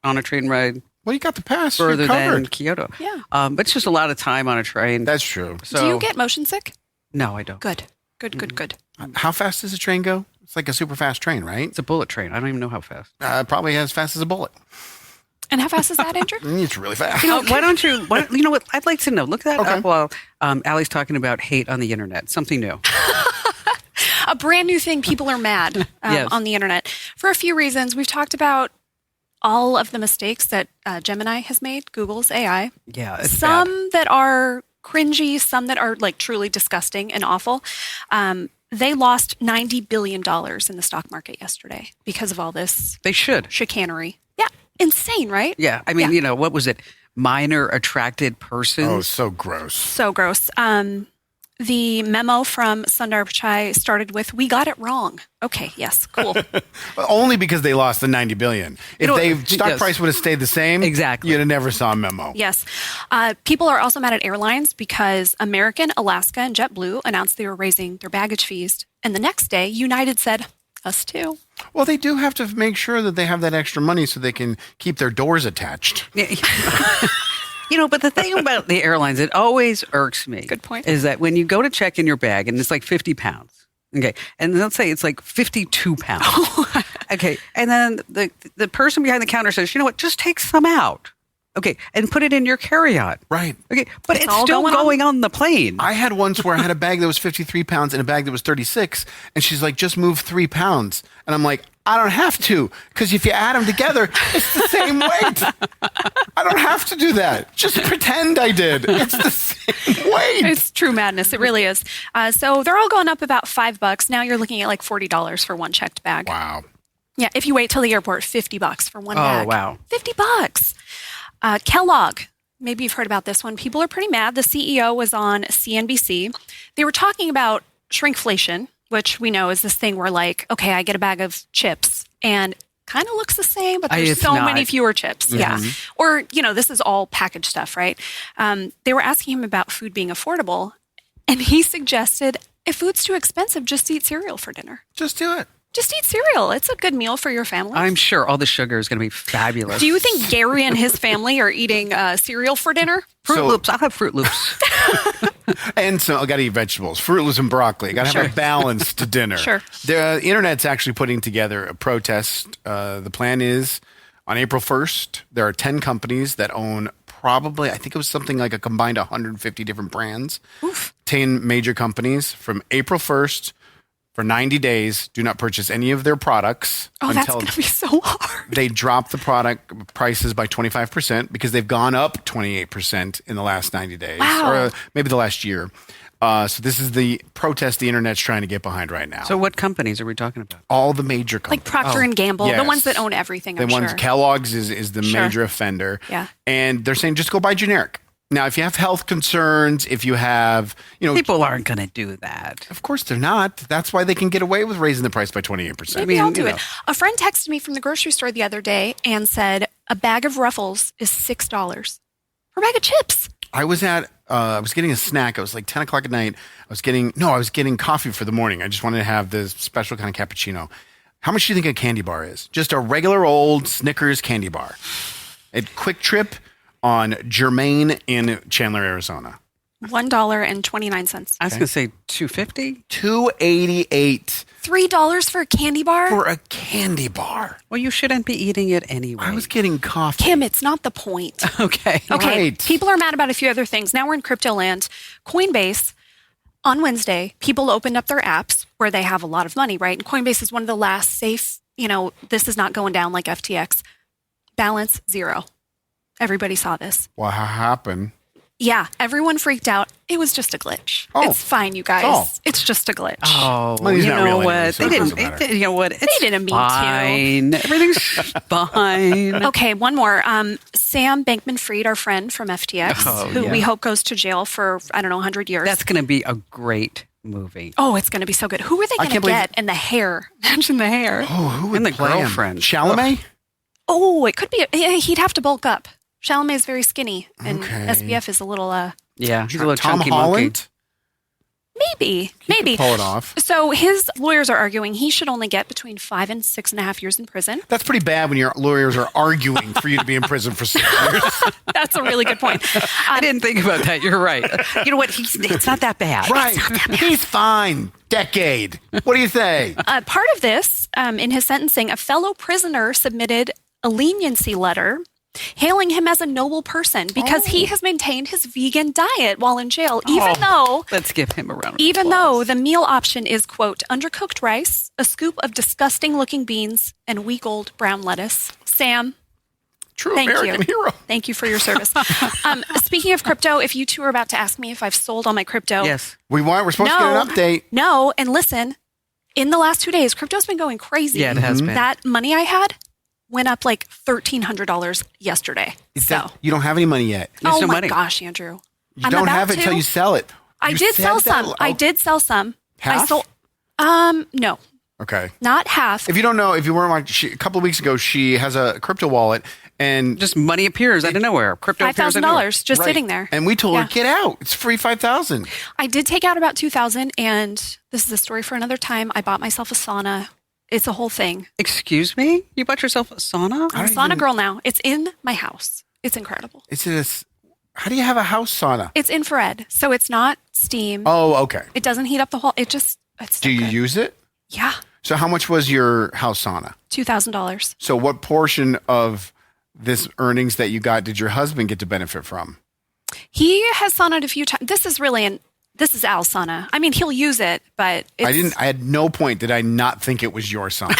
Speaker 1: on a train ride
Speaker 2: Well, you got the pass.
Speaker 1: further
Speaker 2: You're
Speaker 1: than
Speaker 2: covered.
Speaker 1: Kyoto.
Speaker 3: Yeah.
Speaker 1: But it's just a lot of time on a train.
Speaker 2: That's true.
Speaker 1: So
Speaker 3: Do you get motion sick?
Speaker 1: no, I don't.
Speaker 3: Good.
Speaker 2: How fast does a train go? It's like a super fast train, right?
Speaker 1: It's a bullet train. I don't even know how fast.
Speaker 2: Probably as fast as a bullet.
Speaker 3: And how fast is that, Andrew?
Speaker 2: It's really fast.
Speaker 1: Why don't you? You know what? I'd like to know. Look that
Speaker 2: Okay.
Speaker 1: up while Allie's talking about hate on the internet. Something new.
Speaker 3: A brand new thing. People are mad
Speaker 1: Yes.
Speaker 3: on the internet for a few reasons. We've talked about all of the mistakes that Gemini has made, Google's AI.
Speaker 1: Yeah, it's
Speaker 3: Some
Speaker 1: bad.
Speaker 3: that are cringy, some that are like truly disgusting and awful. They lost $90 billion in the stock market yesterday because of all this
Speaker 1: They should.
Speaker 3: chicanery. Yeah, insane, right?
Speaker 1: Yeah, I mean, what was it? Minor attracted persons.
Speaker 2: Oh, so gross.
Speaker 3: So gross. The memo from Sundar Pichai started with, "We got it wrong." Okay, yes, cool.
Speaker 2: Only because they lost the 90 billion. If stock
Speaker 1: yes.
Speaker 2: price would have stayed the same,
Speaker 1: Exactly.
Speaker 2: you'd have never saw a memo.
Speaker 3: Yes. People are also mad at airlines because American, Alaska, and JetBlue announced they were raising their baggage fees. And the next day, United said, "Us too."
Speaker 2: Well, they do have to make sure that they have that extra money so they can keep their doors attached.
Speaker 1: But the thing about the airlines, it always irks me.
Speaker 3: Good point.
Speaker 1: Is that when you go to check in your bag and it's like 50 pounds. Okay. And let's say it's like 52 pounds. Okay. And then the person behind the counter says, "You know what? Just take some out. Okay. And put it in your carry-on."
Speaker 2: Right.
Speaker 1: Okay. But it's
Speaker 3: all
Speaker 1: still
Speaker 3: going
Speaker 1: on the plane.
Speaker 2: I had once where I had a bag that was 53 pounds and a bag that was 36. And she's like, "Just move 3 pounds." And I'm like, "I don't have to. Because if you add them together, it's the same weight. I don't have to do that. Just pretend I did. It's the same weight."
Speaker 3: It's true madness. It really is. So they're all going up about $5. Now you're looking at like $40 for one checked bag.
Speaker 2: Wow.
Speaker 3: Yeah. If you wait till the airport, $50 for one bag.
Speaker 1: Wow.
Speaker 3: $50. Kellogg. Maybe you've heard about this one. People are pretty mad. The CEO was on CNBC. They were talking about shrinkflation, which we know is this thing where like, okay, I get a bag of chips and kind of looks the same, but there's
Speaker 1: It's
Speaker 3: so
Speaker 1: not.
Speaker 3: many fewer chips. Yeah. Or, this is all packaged stuff, right? They were asking him about food being affordable. And he suggested, if food's too expensive, just eat cereal for dinner.
Speaker 2: Just do it.
Speaker 3: Just eat cereal. It's a good meal for your family.
Speaker 1: I'm sure all the sugar is going to be fabulous.
Speaker 3: Do you think Gary and his family are eating cereal for dinner?
Speaker 1: Fruit Loops. I'll have Fruit Loops.
Speaker 2: And so I got to eat vegetables, Fruit Loops and broccoli. Got to have
Speaker 3: Sure.
Speaker 2: a balanced dinner.
Speaker 3: Sure.
Speaker 2: The internet's actually putting together a protest. The plan is on April 1st, there are 10 companies that own probably, I think it was something like a combined 150 different brands.
Speaker 3: Oof.
Speaker 2: 10 major companies from April 1st for 90 days. Do not purchase any of their products
Speaker 3: Oh, that's
Speaker 2: until
Speaker 3: going to be so hard.
Speaker 2: they drop the product prices by 25% because they've gone up 28% in the last 90 days.
Speaker 3: Wow.
Speaker 2: Or maybe the last year. So this is the protest the internet's trying to get behind right now.
Speaker 1: So what companies are we talking about?
Speaker 2: all the major companies.
Speaker 3: Like Procter and Gamble, the
Speaker 2: yes.
Speaker 3: ones that own everything,
Speaker 2: The
Speaker 3: I'm
Speaker 2: ones
Speaker 3: sure.
Speaker 2: Kellogg's is the
Speaker 3: Sure.
Speaker 2: major offender.
Speaker 3: Yeah.
Speaker 2: And they're saying just go buy generic. Now, if you have health concerns, if you have,
Speaker 1: People aren't going to do that.
Speaker 2: of course they're not. That's why they can get away with raising the price by 28%.
Speaker 3: Maybe I'll do
Speaker 1: you
Speaker 3: it.
Speaker 1: know.
Speaker 3: A friend texted me from the grocery store the other day and said a bag of Ruffles is $6 for a bag of chips.
Speaker 2: I was getting a snack. It was like 10 o'clock at night. I was getting coffee for the morning. I just wanted to have this special kind of cappuccino. How much do you think a candy bar is? Just a regular old Snickers candy bar. A Quick Trip on Germain in Chandler, Arizona.
Speaker 3: $1.29.
Speaker 1: I was going to say $2.50.
Speaker 2: $2.88
Speaker 3: $3 for a candy bar?
Speaker 2: for a candy bar.
Speaker 1: Well, you shouldn't be eating it anyway.
Speaker 2: I was getting coffee.
Speaker 3: Kim, it's not the point.
Speaker 1: Okay.
Speaker 3: Okay,
Speaker 2: Right.
Speaker 3: people are mad about a few other things. Now we're in crypto land. Coinbase, on Wednesday, people opened up their apps where they have a lot of money, right? And Coinbase is one of the last safe, this is not going down like FTX. Balance, 0. Everybody saw this.
Speaker 2: What happened?
Speaker 3: Yeah, everyone freaked out. It was just a glitch.
Speaker 2: Oh.
Speaker 3: It's fine, you guys.
Speaker 2: Oh.
Speaker 3: It's just a glitch.
Speaker 1: Oh,
Speaker 2: Money's
Speaker 1: you
Speaker 2: not
Speaker 1: know
Speaker 2: real anyway,
Speaker 1: what?
Speaker 2: so
Speaker 1: They
Speaker 2: it
Speaker 1: didn't.
Speaker 2: doesn't matter.
Speaker 1: You know what? It's
Speaker 3: didn't mean to.
Speaker 1: fine. Everything's fine.
Speaker 3: Okay, one more. Sam Bankman-Fried, our friend from FTX,
Speaker 1: Oh,
Speaker 3: who
Speaker 1: yeah.
Speaker 3: we hope goes to jail for, 100 years.
Speaker 1: That's going to be a great movie.
Speaker 3: Oh, it's going to be so good. Who are they going to
Speaker 2: can't believe-
Speaker 3: get? And the hair. Imagine the hair.
Speaker 2: Oh, who would
Speaker 1: And the
Speaker 2: play him?
Speaker 1: girlfriend.
Speaker 2: Chalamet?
Speaker 3: Oh, it could be. He'd have to bulk up. Chalamet is very skinny, and
Speaker 2: Okay.
Speaker 3: SBF is a little,
Speaker 1: Yeah, he's a little
Speaker 2: Tom
Speaker 1: chunky
Speaker 2: Holland?
Speaker 1: monkey.
Speaker 3: maybe.
Speaker 2: He could pull it off.
Speaker 3: So his lawyers are arguing he should only get between 5 and 6.5 years in prison.
Speaker 2: That's pretty bad when your lawyers are arguing for you to be in prison for 6 years.
Speaker 3: That's a really good point.
Speaker 1: I didn't think about that. You're right. You know what? It's not that bad.
Speaker 2: Right. He's fine. Decade. What do you say?
Speaker 3: Part of this, in his sentencing, a fellow prisoner submitted a leniency letter hailing him as a noble person because he has maintained his vegan diet while in jail,
Speaker 1: Let's give him a round of
Speaker 3: even
Speaker 1: applause.
Speaker 3: though the meal option is, quote, undercooked rice, a scoop of disgusting looking beans, and week old brown lettuce. Sam,
Speaker 2: True
Speaker 3: thank
Speaker 2: American
Speaker 3: you.
Speaker 2: hero.
Speaker 3: Thank you for your service. Speaking of crypto, if you two are about to ask me if I've sold all my crypto.
Speaker 1: Yes.
Speaker 2: We're supposed to get an update.
Speaker 3: No, and listen, in the last 2 days, crypto's been going crazy.
Speaker 1: Yeah, it has been.
Speaker 3: That money I had went up like $1,300 yesterday.
Speaker 2: You don't have any money yet.
Speaker 1: There's
Speaker 3: Oh
Speaker 1: no
Speaker 3: my
Speaker 1: money.
Speaker 3: gosh, Andrew.
Speaker 2: You don't have it until you sell it.
Speaker 3: I
Speaker 2: You
Speaker 3: did
Speaker 2: said
Speaker 3: sell
Speaker 2: that-
Speaker 3: some.
Speaker 2: oh,
Speaker 3: I did sell some.
Speaker 2: Half?
Speaker 3: I sold. No,
Speaker 2: Okay.
Speaker 3: not half.
Speaker 2: If you don't know, if you weren't like, a couple of weeks ago, she has a crypto wallet and
Speaker 1: Just money appears out of nowhere. Crypto appears out of nowhere.
Speaker 3: $5,000 just
Speaker 2: Right.
Speaker 3: sitting there.
Speaker 2: And we told
Speaker 3: Yeah.
Speaker 2: her, get out. It's free 5,000.
Speaker 3: I did take out about 2,000, and this is a story for another time. I bought myself a sauna. It's a whole thing.
Speaker 1: Excuse me? You bought yourself a sauna?
Speaker 3: I'm a sauna girl now. It's in my house. It's incredible.
Speaker 2: How do you have a house sauna?
Speaker 3: It's infrared, so it's not steam.
Speaker 2: Oh, okay.
Speaker 3: It doesn't heat up the whole. It's so
Speaker 2: Do you
Speaker 3: good.
Speaker 2: use it?
Speaker 3: Yeah,
Speaker 2: So how much was your house sauna?
Speaker 3: $2,000.
Speaker 2: So what portion of this earnings that you got did your husband get to benefit from?
Speaker 3: He has saunaed a few times. This is Al's sauna. I mean, he'll use it, but it's,
Speaker 2: I had no point did I not think it was your sauna.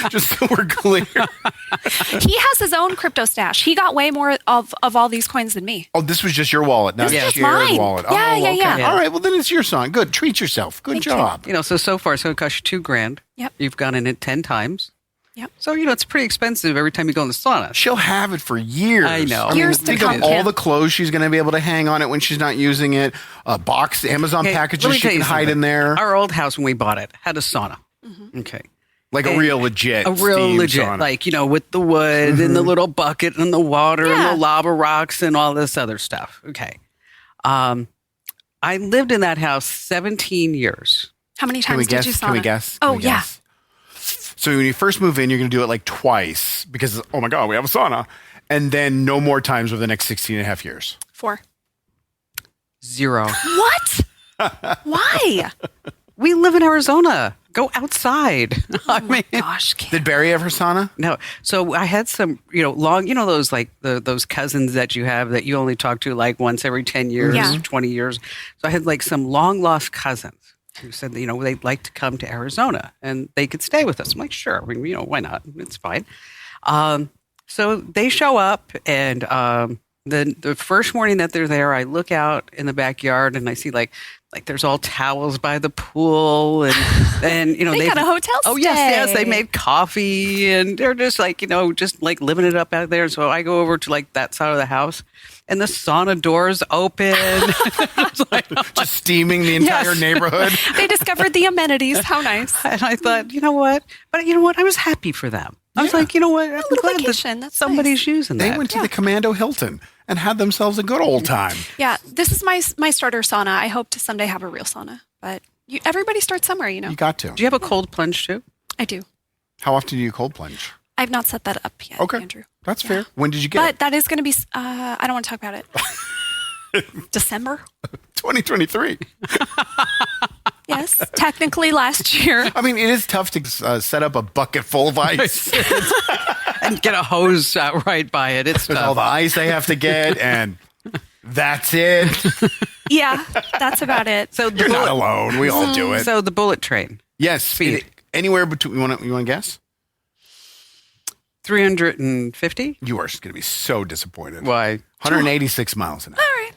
Speaker 2: Just so we're clear.
Speaker 3: he has his own crypto stash. He got way more of all these coins than me.
Speaker 2: Oh, this was just your wallet, not
Speaker 3: This is
Speaker 2: your
Speaker 3: just mine.
Speaker 2: wallet.
Speaker 3: Yeah,
Speaker 2: oh,
Speaker 3: yeah,
Speaker 2: okay.
Speaker 3: yeah.
Speaker 2: All right, well then it's your sauna. Good. Treat yourself. Good
Speaker 3: Thank you.
Speaker 2: job.
Speaker 1: So far it's going to cost you $2,000.
Speaker 3: Yep.
Speaker 1: You've gone in it 10 times.
Speaker 3: Yep.
Speaker 1: So, it's pretty expensive every time you go in the sauna.
Speaker 2: She'll have it for years.
Speaker 1: I know.
Speaker 3: Years to
Speaker 2: think
Speaker 3: come,
Speaker 2: of all
Speaker 3: Kim.
Speaker 2: the clothes she's going to be able to hang on it when she's not using it. Box Amazon
Speaker 1: Okay, let
Speaker 2: packages
Speaker 1: me
Speaker 2: she
Speaker 1: tell
Speaker 2: can
Speaker 1: you
Speaker 2: hide
Speaker 1: something.
Speaker 2: in there.
Speaker 1: Our old house when we bought it had a sauna.
Speaker 3: Mm-hmm.
Speaker 1: Okay.
Speaker 2: Like a real legit.
Speaker 1: A real
Speaker 2: steam
Speaker 1: legit,
Speaker 2: sauna.
Speaker 1: like, with the wood and the little bucket and the water
Speaker 3: Yeah.
Speaker 1: and the lava rocks and all this other stuff. Okay. I lived in that house 17 years.
Speaker 3: How many
Speaker 2: Can we
Speaker 3: times did
Speaker 2: guess?
Speaker 3: you sauna?
Speaker 2: Can we guess?
Speaker 3: Oh,
Speaker 2: Can we
Speaker 3: yeah.
Speaker 2: guess? So when you first move in, you're going to do it like twice because, oh my God, we have a sauna. And then no more times over the next 16 and a half years.
Speaker 3: 4.
Speaker 1: 0.
Speaker 3: What? Why?
Speaker 1: We live in Arizona. Go outside. I mean,
Speaker 3: Gosh, Kim.
Speaker 2: Did Barry have her sauna?
Speaker 1: no. So I had some, long, those like those cousins that you have that you only talk to like once every 10 years,
Speaker 3: Yeah.
Speaker 1: 20 years. So I had like some long lost cousins who said that, they'd like to come to Arizona and they could stay with us. I'm like, sure. I mean, why not? It's fine. So they show up and the first morning that they're there, I look out in the backyard and I see like there's all towels by the pool and
Speaker 3: They got a hotel
Speaker 1: Oh yes,
Speaker 3: stay.
Speaker 1: they made coffee and they're just like just like living it up out there. So I go over to like that side of the house and the sauna doors open. I was like,
Speaker 2: Just steaming the entire
Speaker 1: Yes.
Speaker 2: neighborhood.
Speaker 3: They discovered the amenities. How nice.
Speaker 1: and I thought, you know what? But you know what? I was happy for them. I was like, you know what? I'm
Speaker 3: little
Speaker 1: glad
Speaker 3: vacation.
Speaker 1: that
Speaker 3: That's
Speaker 1: somebody's using that.
Speaker 2: They went to the Commando Hilton and had themselves a good old time.
Speaker 3: Yeah, this is my starter sauna. I hope to someday have a real sauna. But everybody starts somewhere,
Speaker 2: You got to.
Speaker 1: Do you have a cold plunge too?
Speaker 3: I do.
Speaker 2: How often do you cold plunge?
Speaker 3: I've not set that up yet,
Speaker 2: Okay.
Speaker 3: Andrew.
Speaker 2: That's fair. When did you get
Speaker 3: But
Speaker 2: it?
Speaker 3: that is going to be, I don't want to talk about it. December?
Speaker 2: 2023.
Speaker 3: Yes. Technically last year.
Speaker 2: I mean, it is tough to set up a bucket full of ice.
Speaker 1: And get a hose right by it. It's
Speaker 2: There's all the ice they have to get, and that's it.
Speaker 3: Yeah, that's about it.
Speaker 1: So
Speaker 2: You're not alone. We all do it.
Speaker 1: So the bullet train,
Speaker 2: Yes.
Speaker 1: Speed.
Speaker 2: Anywhere between, you want to guess?
Speaker 1: 350.
Speaker 2: You are going to be so disappointed.
Speaker 1: Why?
Speaker 2: 186 miles an hour.
Speaker 3: All right.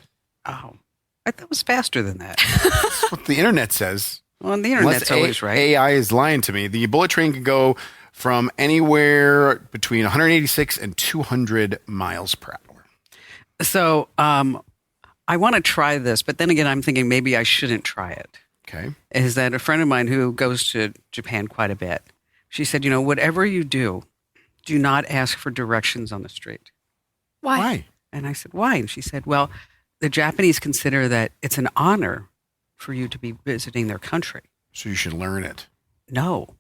Speaker 1: Oh, I thought it was faster than that.
Speaker 2: That's what the internet says.
Speaker 1: Well, the internet's
Speaker 2: Unless
Speaker 1: always right.
Speaker 2: AI is lying to me. The bullet train can go from anywhere between 186 and 200 miles per hour.
Speaker 1: So I want to try this, but then again, I'm thinking maybe I shouldn't try it.
Speaker 2: Okay.
Speaker 1: Is that a friend of mine who goes to Japan quite a bit? She said, whatever you do not ask for directions on the street.
Speaker 3: Why?
Speaker 1: And I said, why? And she said, well, the Japanese consider that it's an honor for you to be visiting their country.
Speaker 2: So you should learn it.
Speaker 1: No,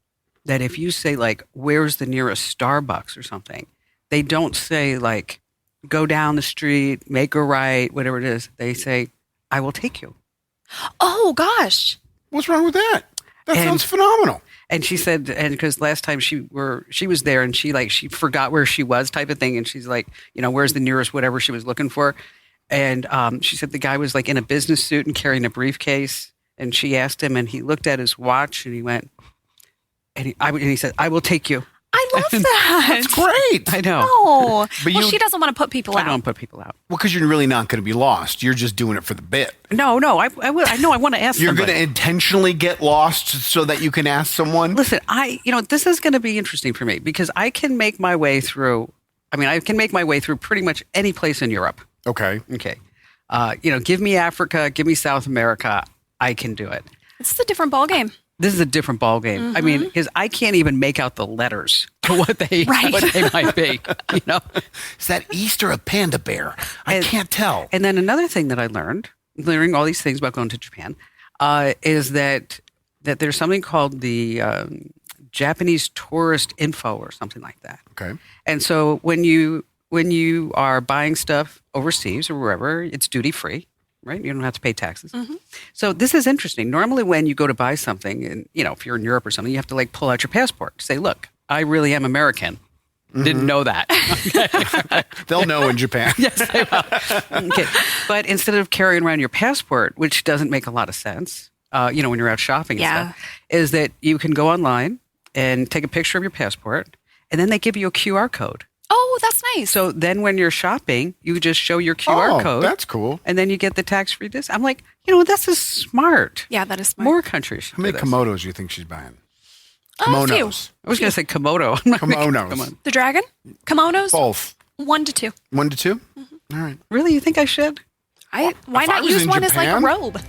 Speaker 1: that if you say like, where's the nearest Starbucks or something, they don't say like, go down the street, make a right, whatever it is. They say, I will take you.
Speaker 3: Oh, gosh.
Speaker 2: What's wrong with that? That
Speaker 1: And-
Speaker 2: sounds phenomenal.
Speaker 1: And she said, and because last time she was there and she forgot where she was type of thing. And she's like, where's the nearest whatever she was looking for. And she said the guy was like in a business suit and carrying a briefcase. And she asked him and he looked at his watch and he went, and he said, I will take you.
Speaker 3: I love that.
Speaker 2: That's great.
Speaker 1: I know.
Speaker 3: Oh,
Speaker 2: But
Speaker 3: well, she doesn't want to put people
Speaker 1: I
Speaker 3: out.
Speaker 1: don't put people out.
Speaker 2: Well, because you're really not going to be lost. You're just doing it for the bit.
Speaker 1: No, I will. I know. I want to ask
Speaker 2: You're
Speaker 1: somebody.
Speaker 2: going to intentionally get lost so that you can ask someone.
Speaker 1: Listen, this is going to be interesting for me because I can make my way through. I can make my way through pretty much any place in Europe.
Speaker 2: Okay.
Speaker 1: Okay. Give me Africa, give me South America. I can do it.
Speaker 3: This is a different ballgame.
Speaker 1: This is a different ballgame.
Speaker 3: Mm-hmm.
Speaker 1: Because I can't even make out the letters to what they might be.
Speaker 2: Is that East or a panda bear? I can't tell.
Speaker 1: And then another thing that I learning all these things about going to Japan, is that there's something called the Japanese tourist info or something like that.
Speaker 2: Okay.
Speaker 1: And so when you are buying stuff overseas or wherever, it's duty free. Right? You don't have to pay taxes.
Speaker 3: Mm-hmm.
Speaker 1: So this is interesting. Normally when you go to buy something, and if you're in Europe or something, you have to pull out your passport. Say, look, I really am American. Mm-hmm. Didn't know that.
Speaker 2: They'll know in Japan.
Speaker 1: Yes, they will. Okay. But instead of carrying around your passport, which doesn't make a lot of sense, when you're out shopping and stuff, is that you can go online and take a picture of your passport, and then they give you a QR code.
Speaker 3: Oh, that's nice.
Speaker 1: So then when you're shopping, you just show your QR code.
Speaker 2: That's cool.
Speaker 1: And then you get the tax-free discount. I'm like, this is smart.
Speaker 3: Yeah, that is smart.
Speaker 1: More countries should
Speaker 2: How many
Speaker 1: do this.
Speaker 2: Komodos do you think she's buying?
Speaker 3: A
Speaker 2: Kimonos.
Speaker 3: few.
Speaker 1: I was going to say Komodo. I'm not making-
Speaker 2: Kimonos.
Speaker 1: Come on.
Speaker 3: The dragon? Kimonos?
Speaker 2: Both.
Speaker 3: 1 to 2.
Speaker 2: 1 to 2?
Speaker 3: Mm-hmm.
Speaker 2: All right.
Speaker 1: Really? You think I should?
Speaker 3: Why
Speaker 2: if I
Speaker 3: not
Speaker 2: was
Speaker 3: use
Speaker 2: in
Speaker 3: one as like a
Speaker 2: Japan-
Speaker 3: robe?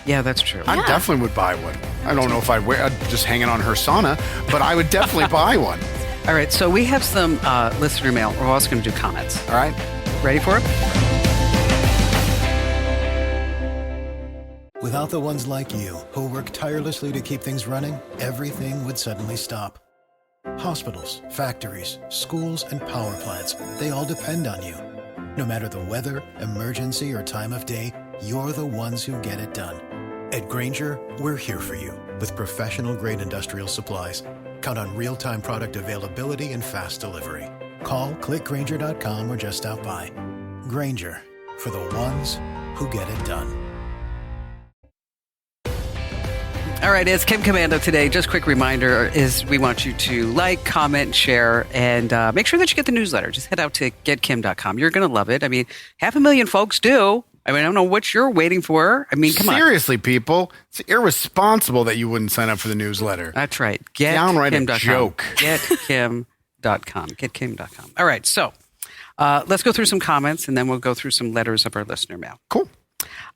Speaker 1: Yeah, that's true.
Speaker 2: I definitely would buy one. I don't know if I'd just hang it on her sauna, but I would definitely buy one.
Speaker 1: All right, so we have some listener mail. We're also going to do comments.
Speaker 2: All right.
Speaker 1: Ready for it?
Speaker 6: Without the ones like you, who work tirelessly to keep things running, everything would suddenly stop. Hospitals, factories, schools, and power plants, they all depend on you. No matter the weather, emergency, or time of day, you're the ones who get it done. At Grainger, we're here for you with professional-grade industrial supplies. Count on real-time product availability and fast delivery. Call, clickgrainger.com, or just stop by. Grainger, for the ones who get it done.
Speaker 1: All right, it's Kim Commando today. Just a quick reminder is we want you to like, comment, share, and make sure that you get the newsletter. Just head out to getkim.com. You're going to love it. 500,000 folks do. I don't know what you're waiting for. Come on.
Speaker 2: Seriously, people. It's irresponsible that you wouldn't sign up for the newsletter.
Speaker 1: That's right.
Speaker 2: Downright a
Speaker 1: Getkim.com.
Speaker 2: joke.
Speaker 1: Getkim.com. Getkim.com. All right, so let's go through some comments, and then we'll go through some letters of our listener mail.
Speaker 2: Cool.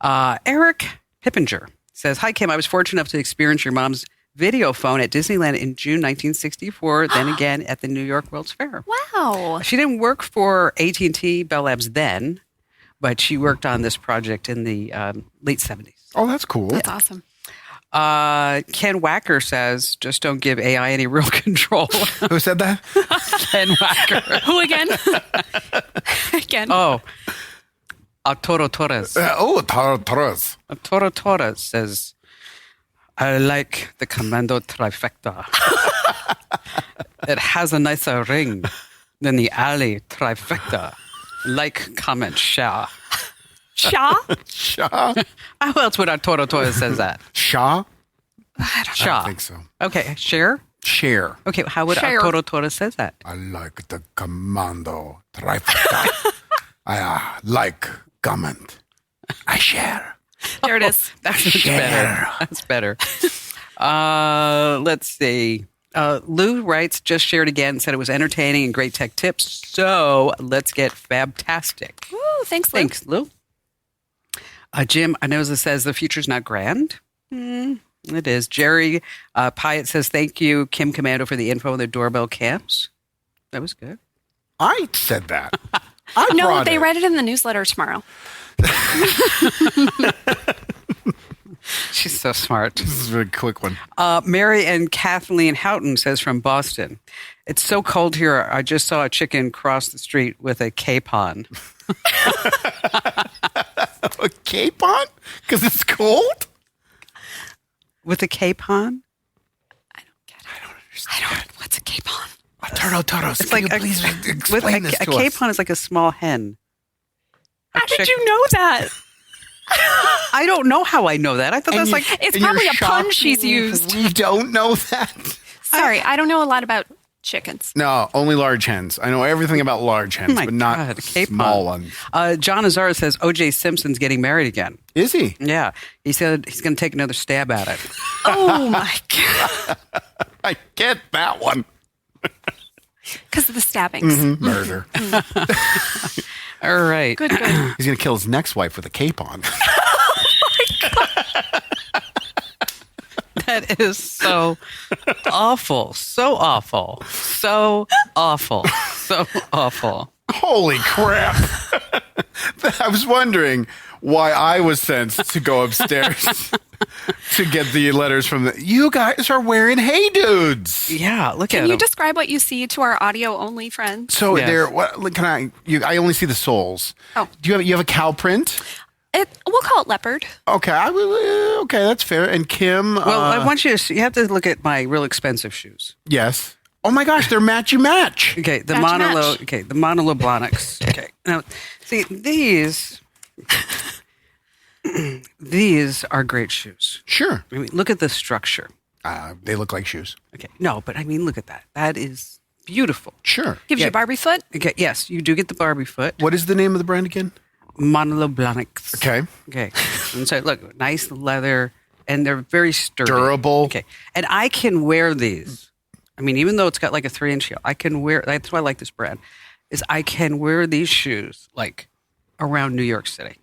Speaker 1: Eric Pippinger says, Hi, Kim. I was fortunate enough to experience your mom's video phone at Disneyland in June 1964, then again at the New York World's Fair.
Speaker 3: Wow.
Speaker 1: She didn't work for AT&T Bell Labs then, but she worked on this project in the late 70s.
Speaker 2: Oh, that's cool.
Speaker 3: That's awesome.
Speaker 1: Ken Wacker says, just don't give AI any real control.
Speaker 2: Who said that?
Speaker 1: Ken Wacker.
Speaker 3: Who again? Again.
Speaker 1: Oh, Arturo Torres.
Speaker 2: Torres.
Speaker 1: Arturo Torres says, I like the Commando trifecta. It has a nicer ring than the Allie trifecta. Like, comment, share.
Speaker 3: Shaw?
Speaker 2: Shaw?
Speaker 1: How else would Arturo Torres says that?
Speaker 2: Shaw?
Speaker 3: I don't
Speaker 1: Share.
Speaker 2: I don't think so.
Speaker 1: Okay, share?
Speaker 2: Share.
Speaker 1: Okay, how would
Speaker 3: Share.
Speaker 1: Arturo Torres says that?
Speaker 2: I like the commando trifecta. I like comment. I share.
Speaker 3: There it is.
Speaker 1: That's much better. That's better. Let's see. Lou writes, just shared again, said it was entertaining and great tech tips. So let's get fabtastic.
Speaker 3: Woo, thanks, Lou.
Speaker 1: Thanks, Lou. Jim, I know this says the future's not grand. It is. Jerry Pyatt says, thank you, Kim Commando, for the info on the doorbell cams. That was good.
Speaker 2: I said that. I
Speaker 3: No,
Speaker 2: brought
Speaker 3: they
Speaker 2: it.
Speaker 3: read it in the newsletter tomorrow.
Speaker 1: She's so smart.
Speaker 2: This is a really quick one.
Speaker 1: Mary and Kathleen Houghton says from Boston, it's so cold here. I just saw a chicken cross the street with a capon.
Speaker 2: A capon? Because it's cold?
Speaker 1: With a capon?
Speaker 3: I don't get it. I don't. What's a capon?
Speaker 2: Toros.
Speaker 1: It's like
Speaker 2: please
Speaker 1: a
Speaker 2: explain this to us?
Speaker 1: capon is like a small hen.
Speaker 3: How did you know that?
Speaker 1: I don't know how I know that. I thought
Speaker 2: And
Speaker 1: that's
Speaker 2: you-
Speaker 1: like
Speaker 3: It's
Speaker 2: and you're
Speaker 3: probably a pun
Speaker 2: shocked
Speaker 3: she's used.
Speaker 2: We don't know that.
Speaker 3: Sorry, I don't know a lot about chickens.
Speaker 2: No, only large hens. I know everything about large hens,
Speaker 1: my
Speaker 2: but not
Speaker 1: God, capon.
Speaker 2: small ones.
Speaker 1: John Azar says O.J. Simpson's getting married again.
Speaker 2: Is he?
Speaker 1: Yeah, he said he's going to take another stab at it.
Speaker 3: Oh my God.
Speaker 2: I get that one.
Speaker 3: Because of the stabbings.
Speaker 2: Murder.
Speaker 1: All right.
Speaker 3: Good.
Speaker 2: He's going to kill his next wife with a cape on.
Speaker 1: That is so awful. So awful. So awful. So awful.
Speaker 2: Holy crap. I was wondering why I was sent to go upstairs to get the letters from you guys are wearing Hey Dudes.
Speaker 1: Yeah, look
Speaker 3: Can
Speaker 1: at
Speaker 3: you
Speaker 1: him.
Speaker 3: describe what you see to our audio only friends?
Speaker 2: So
Speaker 1: Yes.
Speaker 2: there, what can I only see the soles.
Speaker 3: Oh.
Speaker 2: Do you have a cow print?
Speaker 3: We'll call it leopard.
Speaker 2: Okay, okay, that's fair. And Kim,
Speaker 1: Well, I want you to, you have to look at my real expensive shoes.
Speaker 2: yes. Oh my gosh, they're matchy match.
Speaker 1: Okay, the
Speaker 3: Match,
Speaker 1: Monolo,
Speaker 3: match.
Speaker 1: okay, the Monoloblonics. Okay. Now, see, these are great shoes.
Speaker 2: Sure.
Speaker 1: I mean, look at the structure.
Speaker 2: They look like shoes.
Speaker 1: Okay. No, but I mean, look at that. That is beautiful.
Speaker 2: Sure.
Speaker 3: Gives
Speaker 1: Yeah.
Speaker 3: you Barbie foot.
Speaker 1: Okay. Yes, you do get the Barbie foot.
Speaker 2: What is the name of the brand again?
Speaker 1: Monoloblonics.
Speaker 2: Okay.
Speaker 1: Okay. And so, look, nice leather, and they're very sturdy.
Speaker 2: Durable.
Speaker 1: Okay. And I can wear these. I mean, even though it's got like a 3-inch heel, I can wear, that's why I like this brand, is I can wear these shoes like around New York City.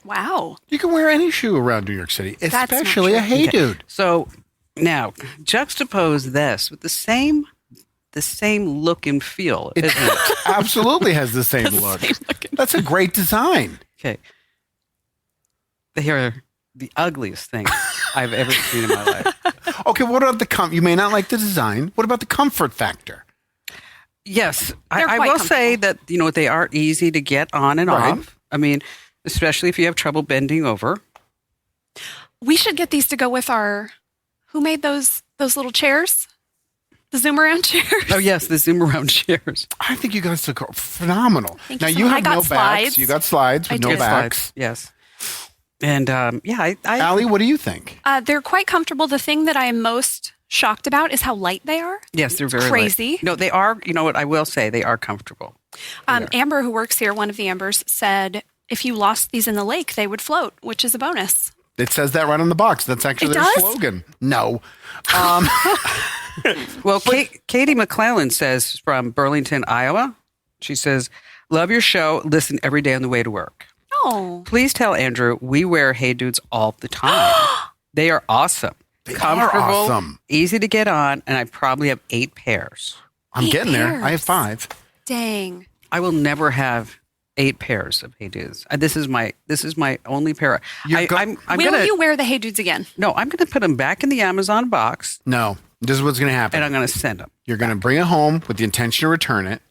Speaker 3: Wow.
Speaker 2: You can wear any shoe around New York City,
Speaker 3: That's not
Speaker 2: especially a
Speaker 3: true.
Speaker 2: Hey Dude.
Speaker 1: So now juxtapose this with the same look and feel, isn't it?
Speaker 2: Absolutely has the same look. That's a great design.
Speaker 1: Okay. They are the ugliest thing I've ever seen in my life.
Speaker 2: Okay, what about the you may not like the design. What about the comfort factor?
Speaker 1: Yes,
Speaker 3: They're
Speaker 1: I
Speaker 3: quite
Speaker 1: will say that, they are easy to get on and
Speaker 2: Right.
Speaker 1: off. I mean, especially if you have trouble bending over.
Speaker 3: We should get these to go with our. Who made those little chairs? The zoom around chairs.
Speaker 1: Oh, yes, the zoom around chairs.
Speaker 2: I think you guys look phenomenal.
Speaker 3: Thank
Speaker 2: now
Speaker 3: you so
Speaker 2: you
Speaker 3: much.
Speaker 2: have
Speaker 3: I got
Speaker 2: no
Speaker 3: slides.
Speaker 2: backs. You got slides with
Speaker 3: I
Speaker 2: no
Speaker 3: did.
Speaker 2: backs.
Speaker 1: Yes. And I
Speaker 2: Allie, what do you think?
Speaker 3: They're quite comfortable. The thing that I am most shocked about is how light they are.
Speaker 1: yes, they're very light.
Speaker 3: Crazy.
Speaker 1: No, they are. You know what? I will say they are comfortable.
Speaker 3: Amber, who works here, one of the Ambers, said if you lost these in the lake, they would float, which is a bonus.
Speaker 2: It says that right on the box. That's actually
Speaker 3: It
Speaker 2: their
Speaker 3: does?
Speaker 2: slogan. No.
Speaker 1: Well, Katie McClellan says from Burlington, Iowa. She says, "Love your show. Listen every day on the way to work.
Speaker 3: Oh,
Speaker 1: Please tell Andrew we wear Hey Dudes all the time. They are awesome, comfortable,
Speaker 2: awesome.
Speaker 1: easy to get on, and I probably have 8 pairs.
Speaker 2: I'm
Speaker 3: 8
Speaker 2: getting there. I have
Speaker 3: pairs.
Speaker 2: 5.
Speaker 3: dang.
Speaker 1: I will never have 8 pairs of Hey Dudes. This is my only pair. I'm
Speaker 3: Will
Speaker 1: gonna
Speaker 3: you wear the Hey Dudes again?
Speaker 1: no. I'm gonna put them back in the Amazon box,
Speaker 2: No. This is what's going to happen.
Speaker 1: and I'm gonna send them.
Speaker 2: You're going to bring it home with the intention to return it.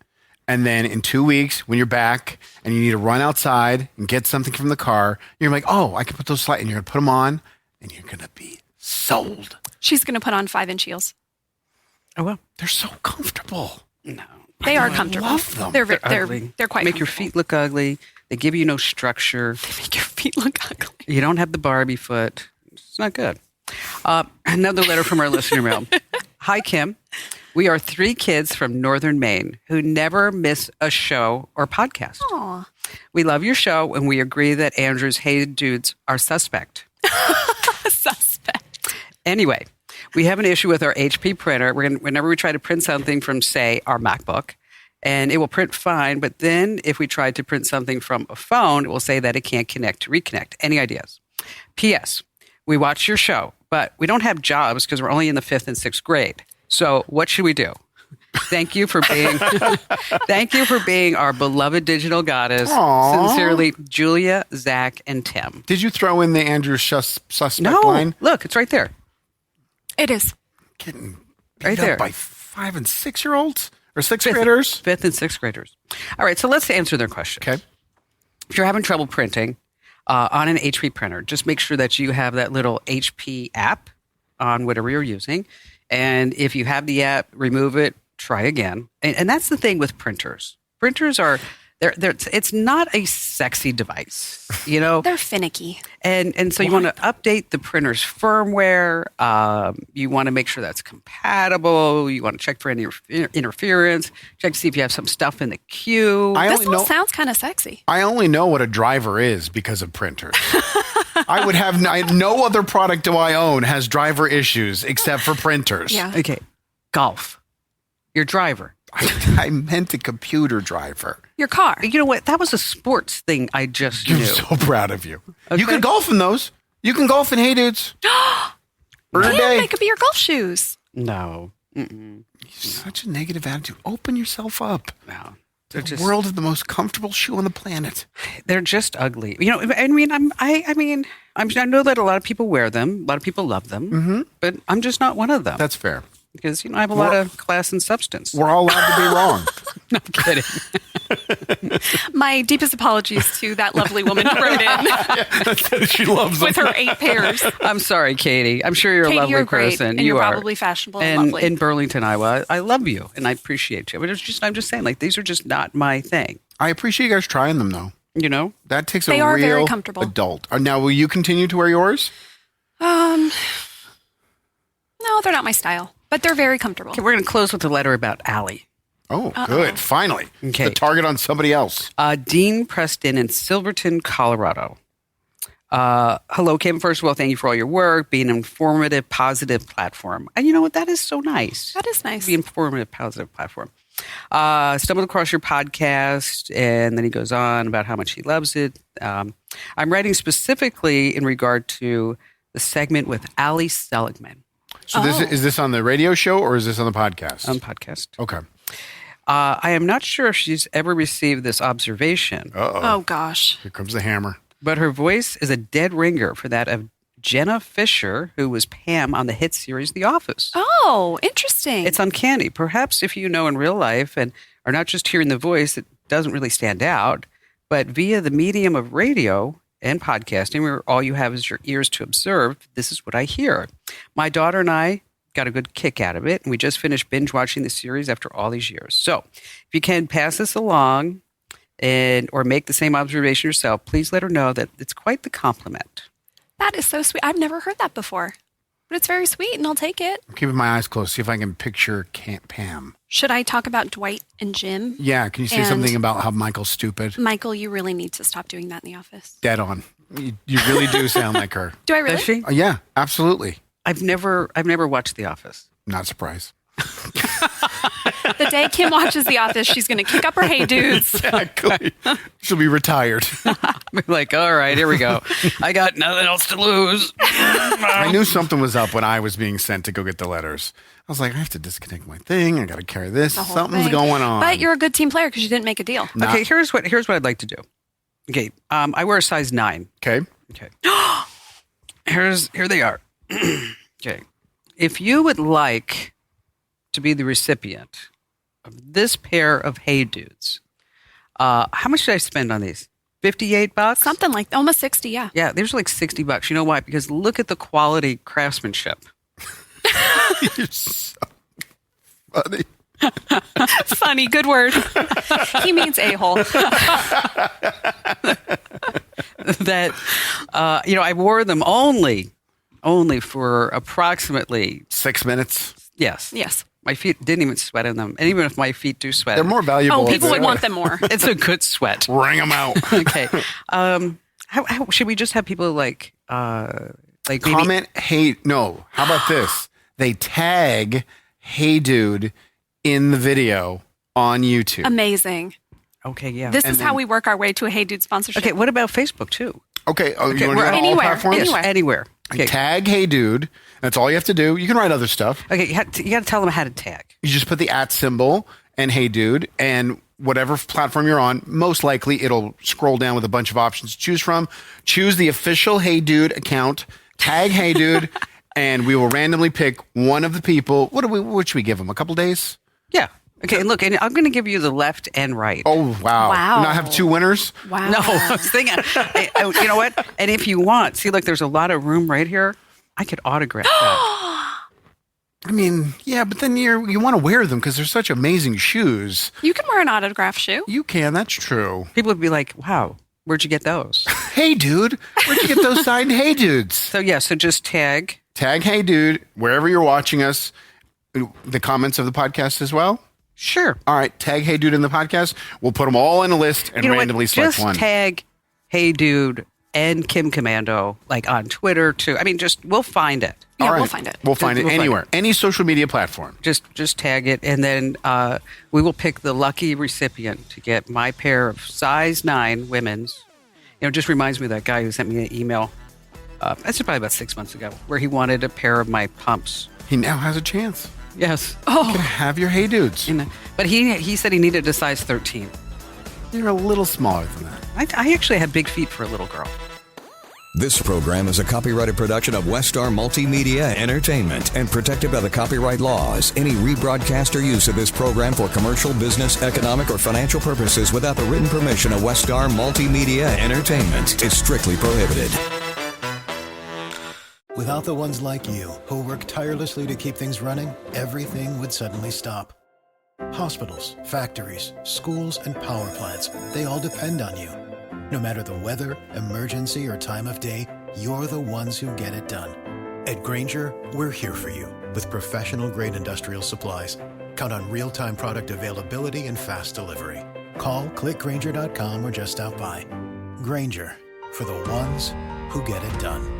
Speaker 2: And then in 2 weeks, when you're back and you need to run outside and get something from the car, you're like, oh, I can put those slides. And you're going to put them on and you're going to be sold.
Speaker 3: She's going to put on 5-inch heels.
Speaker 1: Oh well,
Speaker 2: They're so comfortable.
Speaker 1: no.
Speaker 3: They are comfortable.
Speaker 2: love them.
Speaker 3: They're
Speaker 1: Ugly.
Speaker 3: quite
Speaker 1: make your
Speaker 3: comfortable.
Speaker 1: feet look ugly. They give you no structure.
Speaker 3: Make your feet look ugly.
Speaker 1: You don't have the Barbie foot. It's not good. Another letter from our listener mail. Hi, Kim. We are 3 kids from Northern Maine who never miss a show or podcast.
Speaker 3: Aw.
Speaker 1: We love your show, and we agree that Andrew's Hey Dudes are suspect.
Speaker 3: Suspect.
Speaker 1: Anyway, we have an issue with our HP printer. Whenever we try to print something from, say, our MacBook, and it will print fine, but then if we try to print something from a phone, it will say that it can't connect to reconnect. Any ideas? P.S. We watch your show, but we don't have jobs because we're only in the 5th and 6th grade. So what should we do? Thank you for being our beloved digital goddess.
Speaker 2: Aw.
Speaker 1: Sincerely, Julia, Zach, and Tim.
Speaker 2: Did you throw in the Andrew suspect
Speaker 1: No,
Speaker 2: line?
Speaker 1: look, it's right there.
Speaker 3: It is.
Speaker 2: Getting beat
Speaker 1: Right
Speaker 2: up
Speaker 1: there.
Speaker 2: by 5 and 6-year-olds or 6th graders?
Speaker 1: 5th and 6th graders. All right, so let's answer their question.
Speaker 2: Okay.
Speaker 1: If you're having trouble printing on an HP printer, just make sure that you have that little HP app on whatever you're using. And if you have the app, remove it, try again. And that's the thing with printers. Printers are, it's not a sexy device, you know?
Speaker 3: They're finicky.
Speaker 1: And so you want to update the printer's firmware. You want to make sure that's compatible. You want to check for any interference. Check to see if you have some stuff in the queue.
Speaker 3: This one sounds kind of sexy.
Speaker 2: I only know what a driver is because of printers. I would have no other product do I own has driver issues except for printers.
Speaker 3: Yeah.
Speaker 1: Okay. Golf. Your driver.
Speaker 2: I meant a computer driver.
Speaker 3: Your car.
Speaker 1: You know what? That was a sports thing I just
Speaker 2: I'm
Speaker 1: knew.
Speaker 2: so proud of you.
Speaker 1: Okay.
Speaker 2: You can golf in those. You can golf in Hey Dudes.
Speaker 3: They could be your golf shoes.
Speaker 1: No. Mm-mm.
Speaker 2: Such a negative attitude. Open yourself up.
Speaker 1: No.
Speaker 2: The world is the most comfortable shoe on the planet.
Speaker 1: They're just ugly. You know, I mean, I know that a lot of people wear them. A lot of people love them. But I'm just not one of them.
Speaker 2: That's fair.
Speaker 1: Because, I have a lot of class and substance.
Speaker 2: We're all allowed to be wrong.
Speaker 1: No, I'm kidding.
Speaker 3: My deepest apologies to that lovely woman who wrote in.
Speaker 2: She loves them.
Speaker 3: With her 8 pairs.
Speaker 1: I'm sorry, Katie. I'm sure you're
Speaker 3: Katie,
Speaker 1: a lovely
Speaker 3: you're great,
Speaker 1: person.
Speaker 3: and
Speaker 1: you
Speaker 3: you're
Speaker 1: are
Speaker 3: probably fashionable and
Speaker 1: and
Speaker 3: lovely.
Speaker 1: in Burlington, Iowa. I love you and I appreciate you. But I'm just saying, like, these are just not my thing.
Speaker 2: I appreciate you guys trying them, though.
Speaker 1: You know?
Speaker 2: That takes
Speaker 3: They
Speaker 2: a
Speaker 3: are
Speaker 2: real
Speaker 3: very comfortable.
Speaker 2: adult. Now, will you continue to wear yours?
Speaker 3: No, they're not my style, but they're very comfortable.
Speaker 1: Okay, we're going to close with a letter about Allie.
Speaker 2: Oh, good. Finally.
Speaker 1: Okay.
Speaker 2: The target on somebody else.
Speaker 1: Dean Preston in Silverton, Colorado. Hello, Kim. First of all, thank you for all your work, being an informative, positive platform. And you know what? That is so nice.
Speaker 3: That is nice.
Speaker 1: Be informative, positive platform. Stumbled across your podcast, and then he goes on about how much he loves it. I'm writing specifically in regard to the segment with Allie Seligman.
Speaker 2: So is this on the radio show or is this on the podcast?
Speaker 1: On podcast.
Speaker 2: Okay.
Speaker 1: I am not sure if she's ever received this observation,
Speaker 3: Oh, gosh.
Speaker 2: Here comes the hammer.
Speaker 1: but her voice is a dead ringer for that of Jenna Fisher, who was Pam on the hit series The Office.
Speaker 3: Oh, interesting.
Speaker 1: It's uncanny. Perhaps if you know in real life and are not just hearing the voice, it doesn't really stand out, but via the medium of radio and podcasting, where all you have is your ears to observe, this is what I hear. My daughter and I got a good kick out of it, and we just finished binge watching the series after all these years. So if you can pass this along or make the same observation yourself, please let her know that it's quite the compliment.
Speaker 3: That is so sweet. I've never heard that before, but it's very sweet, and I'll take it.
Speaker 2: I'm keeping my eyes closed, see if I can picture Pam.
Speaker 3: Should I talk about Dwight and Jim?
Speaker 2: Yeah, can you say something about how Michael's stupid?
Speaker 3: Michael, you really need to stop doing that in the office.
Speaker 2: Dead on. You really do sound like her.
Speaker 3: Do I really?
Speaker 1: Does she?
Speaker 2: Yeah, absolutely.
Speaker 1: I've never watched The Office.
Speaker 2: Not surprised.
Speaker 3: The day Kim watches The Office, she's going to kick up her hey dudes.
Speaker 2: Exactly. She'll be retired.
Speaker 1: We're like, all right, here we go. I got nothing else to lose.
Speaker 2: I knew something was up when I was being sent to go get the letters. I was like, I have to disconnect my thing. I got to carry this.
Speaker 3: The whole
Speaker 2: Something's
Speaker 3: thing.
Speaker 2: going on.
Speaker 3: But you're a good team player because you didn't make a deal.
Speaker 2: Nah.
Speaker 1: Okay, here's what I'd like to do. Okay, I wear a size 9.
Speaker 2: Okay.
Speaker 1: Okay. Here they are. Okay. If you would like to be the recipient of this pair of Hey Dudes, how much did I spend on these? $58?
Speaker 3: Something like almost 60, yeah.
Speaker 1: Yeah, these are like $60. You know why? Because look at the quality craftsmanship.
Speaker 2: You're so funny.
Speaker 3: Funny, good word. He means a-hole.
Speaker 1: That I wore them only for approximately
Speaker 2: 6 minutes.
Speaker 1: yes.
Speaker 3: Yes.
Speaker 1: My feet didn't even sweat in them, and even if my feet do sweat,
Speaker 2: They're more valuable.
Speaker 3: Oh, people would want them more.
Speaker 1: It's a good sweat.
Speaker 2: Wring them out.
Speaker 1: Okay. How should we just have people like maybe-
Speaker 2: Comment, hey, no. How about this? They tag Hey Dude in the video on YouTube.
Speaker 3: Amazing.
Speaker 1: Okay, yeah.
Speaker 3: This is how we work our way to a Hey Dude sponsorship.
Speaker 1: Okay, what about Facebook too?
Speaker 2: Okay. Oh, you want to do
Speaker 1: we're
Speaker 2: that on all
Speaker 3: anywhere,
Speaker 2: platforms?
Speaker 3: anywhere.
Speaker 1: Anywhere. Okay.
Speaker 2: Tag Hey Dude. That's all you have to do. You can write other stuff.
Speaker 1: Okay, you got to tell them how to tag.
Speaker 2: You just put the @ symbol and Hey Dude, and whatever platform you're on, most likely it'll scroll down with a bunch of options to choose from. Choose the official Hey Dude account, tag Hey Dude, and we will randomly pick one of the people. What should we give them? A couple days?
Speaker 1: Yeah. Okay, and look, and I'm going to give you the left and right.
Speaker 2: Oh, wow.
Speaker 3: Wow.
Speaker 2: Now I have 2 winners?
Speaker 3: Wow.
Speaker 1: No, I was thinking, you know what? And if you want, see, look, there's a lot of room right here. I could autograph that.
Speaker 2: I mean, yeah, but then you want to wear them because they're such amazing shoes.
Speaker 3: You can wear an autographed shoe.
Speaker 2: You can. That's true.
Speaker 1: People would be like, wow, where'd you get those?
Speaker 2: Hey, dude. Where'd you get those signed Hey Dudes?
Speaker 1: So, yeah, so just tag.
Speaker 2: Tag Hey Dude wherever you're watching us. The comments of the podcast as well.
Speaker 1: Sure.
Speaker 2: All right. Tag Hey Dude in the podcast. We'll put them all in a list and
Speaker 1: You know
Speaker 2: randomly
Speaker 1: what?
Speaker 2: select
Speaker 1: Just
Speaker 2: one.
Speaker 1: tag Hey Dude and Kim Commando, like on Twitter too. I mean, we'll find it.
Speaker 3: Yeah,
Speaker 2: All right.
Speaker 3: we'll find it.
Speaker 2: We'll find it
Speaker 1: We'll find
Speaker 2: anywhere.
Speaker 1: it.
Speaker 2: Any social media platform.
Speaker 1: Just tag it, and then we will pick the lucky recipient to get my pair of size 9 women's. It just reminds me of that guy who sent me an email. That's probably about 6 months ago, where he wanted a pair of my pumps.
Speaker 2: He now has a chance.
Speaker 1: Yes.
Speaker 2: You can have your Hey Dudes.
Speaker 1: But he said he needed a size 13.
Speaker 2: You're a little smaller than that.
Speaker 1: I actually have big feet for a little girl.
Speaker 7: This program is a copyrighted production of Westar Multimedia Entertainment and protected by the copyright laws. Any rebroadcast or use of this program for commercial, business, economic, or financial purposes without the written permission of Westar Multimedia Entertainment is strictly prohibited.
Speaker 6: Without the ones like you, who work tirelessly to keep things running, everything would suddenly stop. Hospitals, factories, schools, and power plants, they all depend on you. No matter the weather, emergency, or time of day, you're the ones who get it done. At Grainger, we're here for you with professional-grade industrial supplies. Count on real-time product availability and fast delivery. Call, click Grainger.com, or just stop by. Grainger, for the ones who get it done.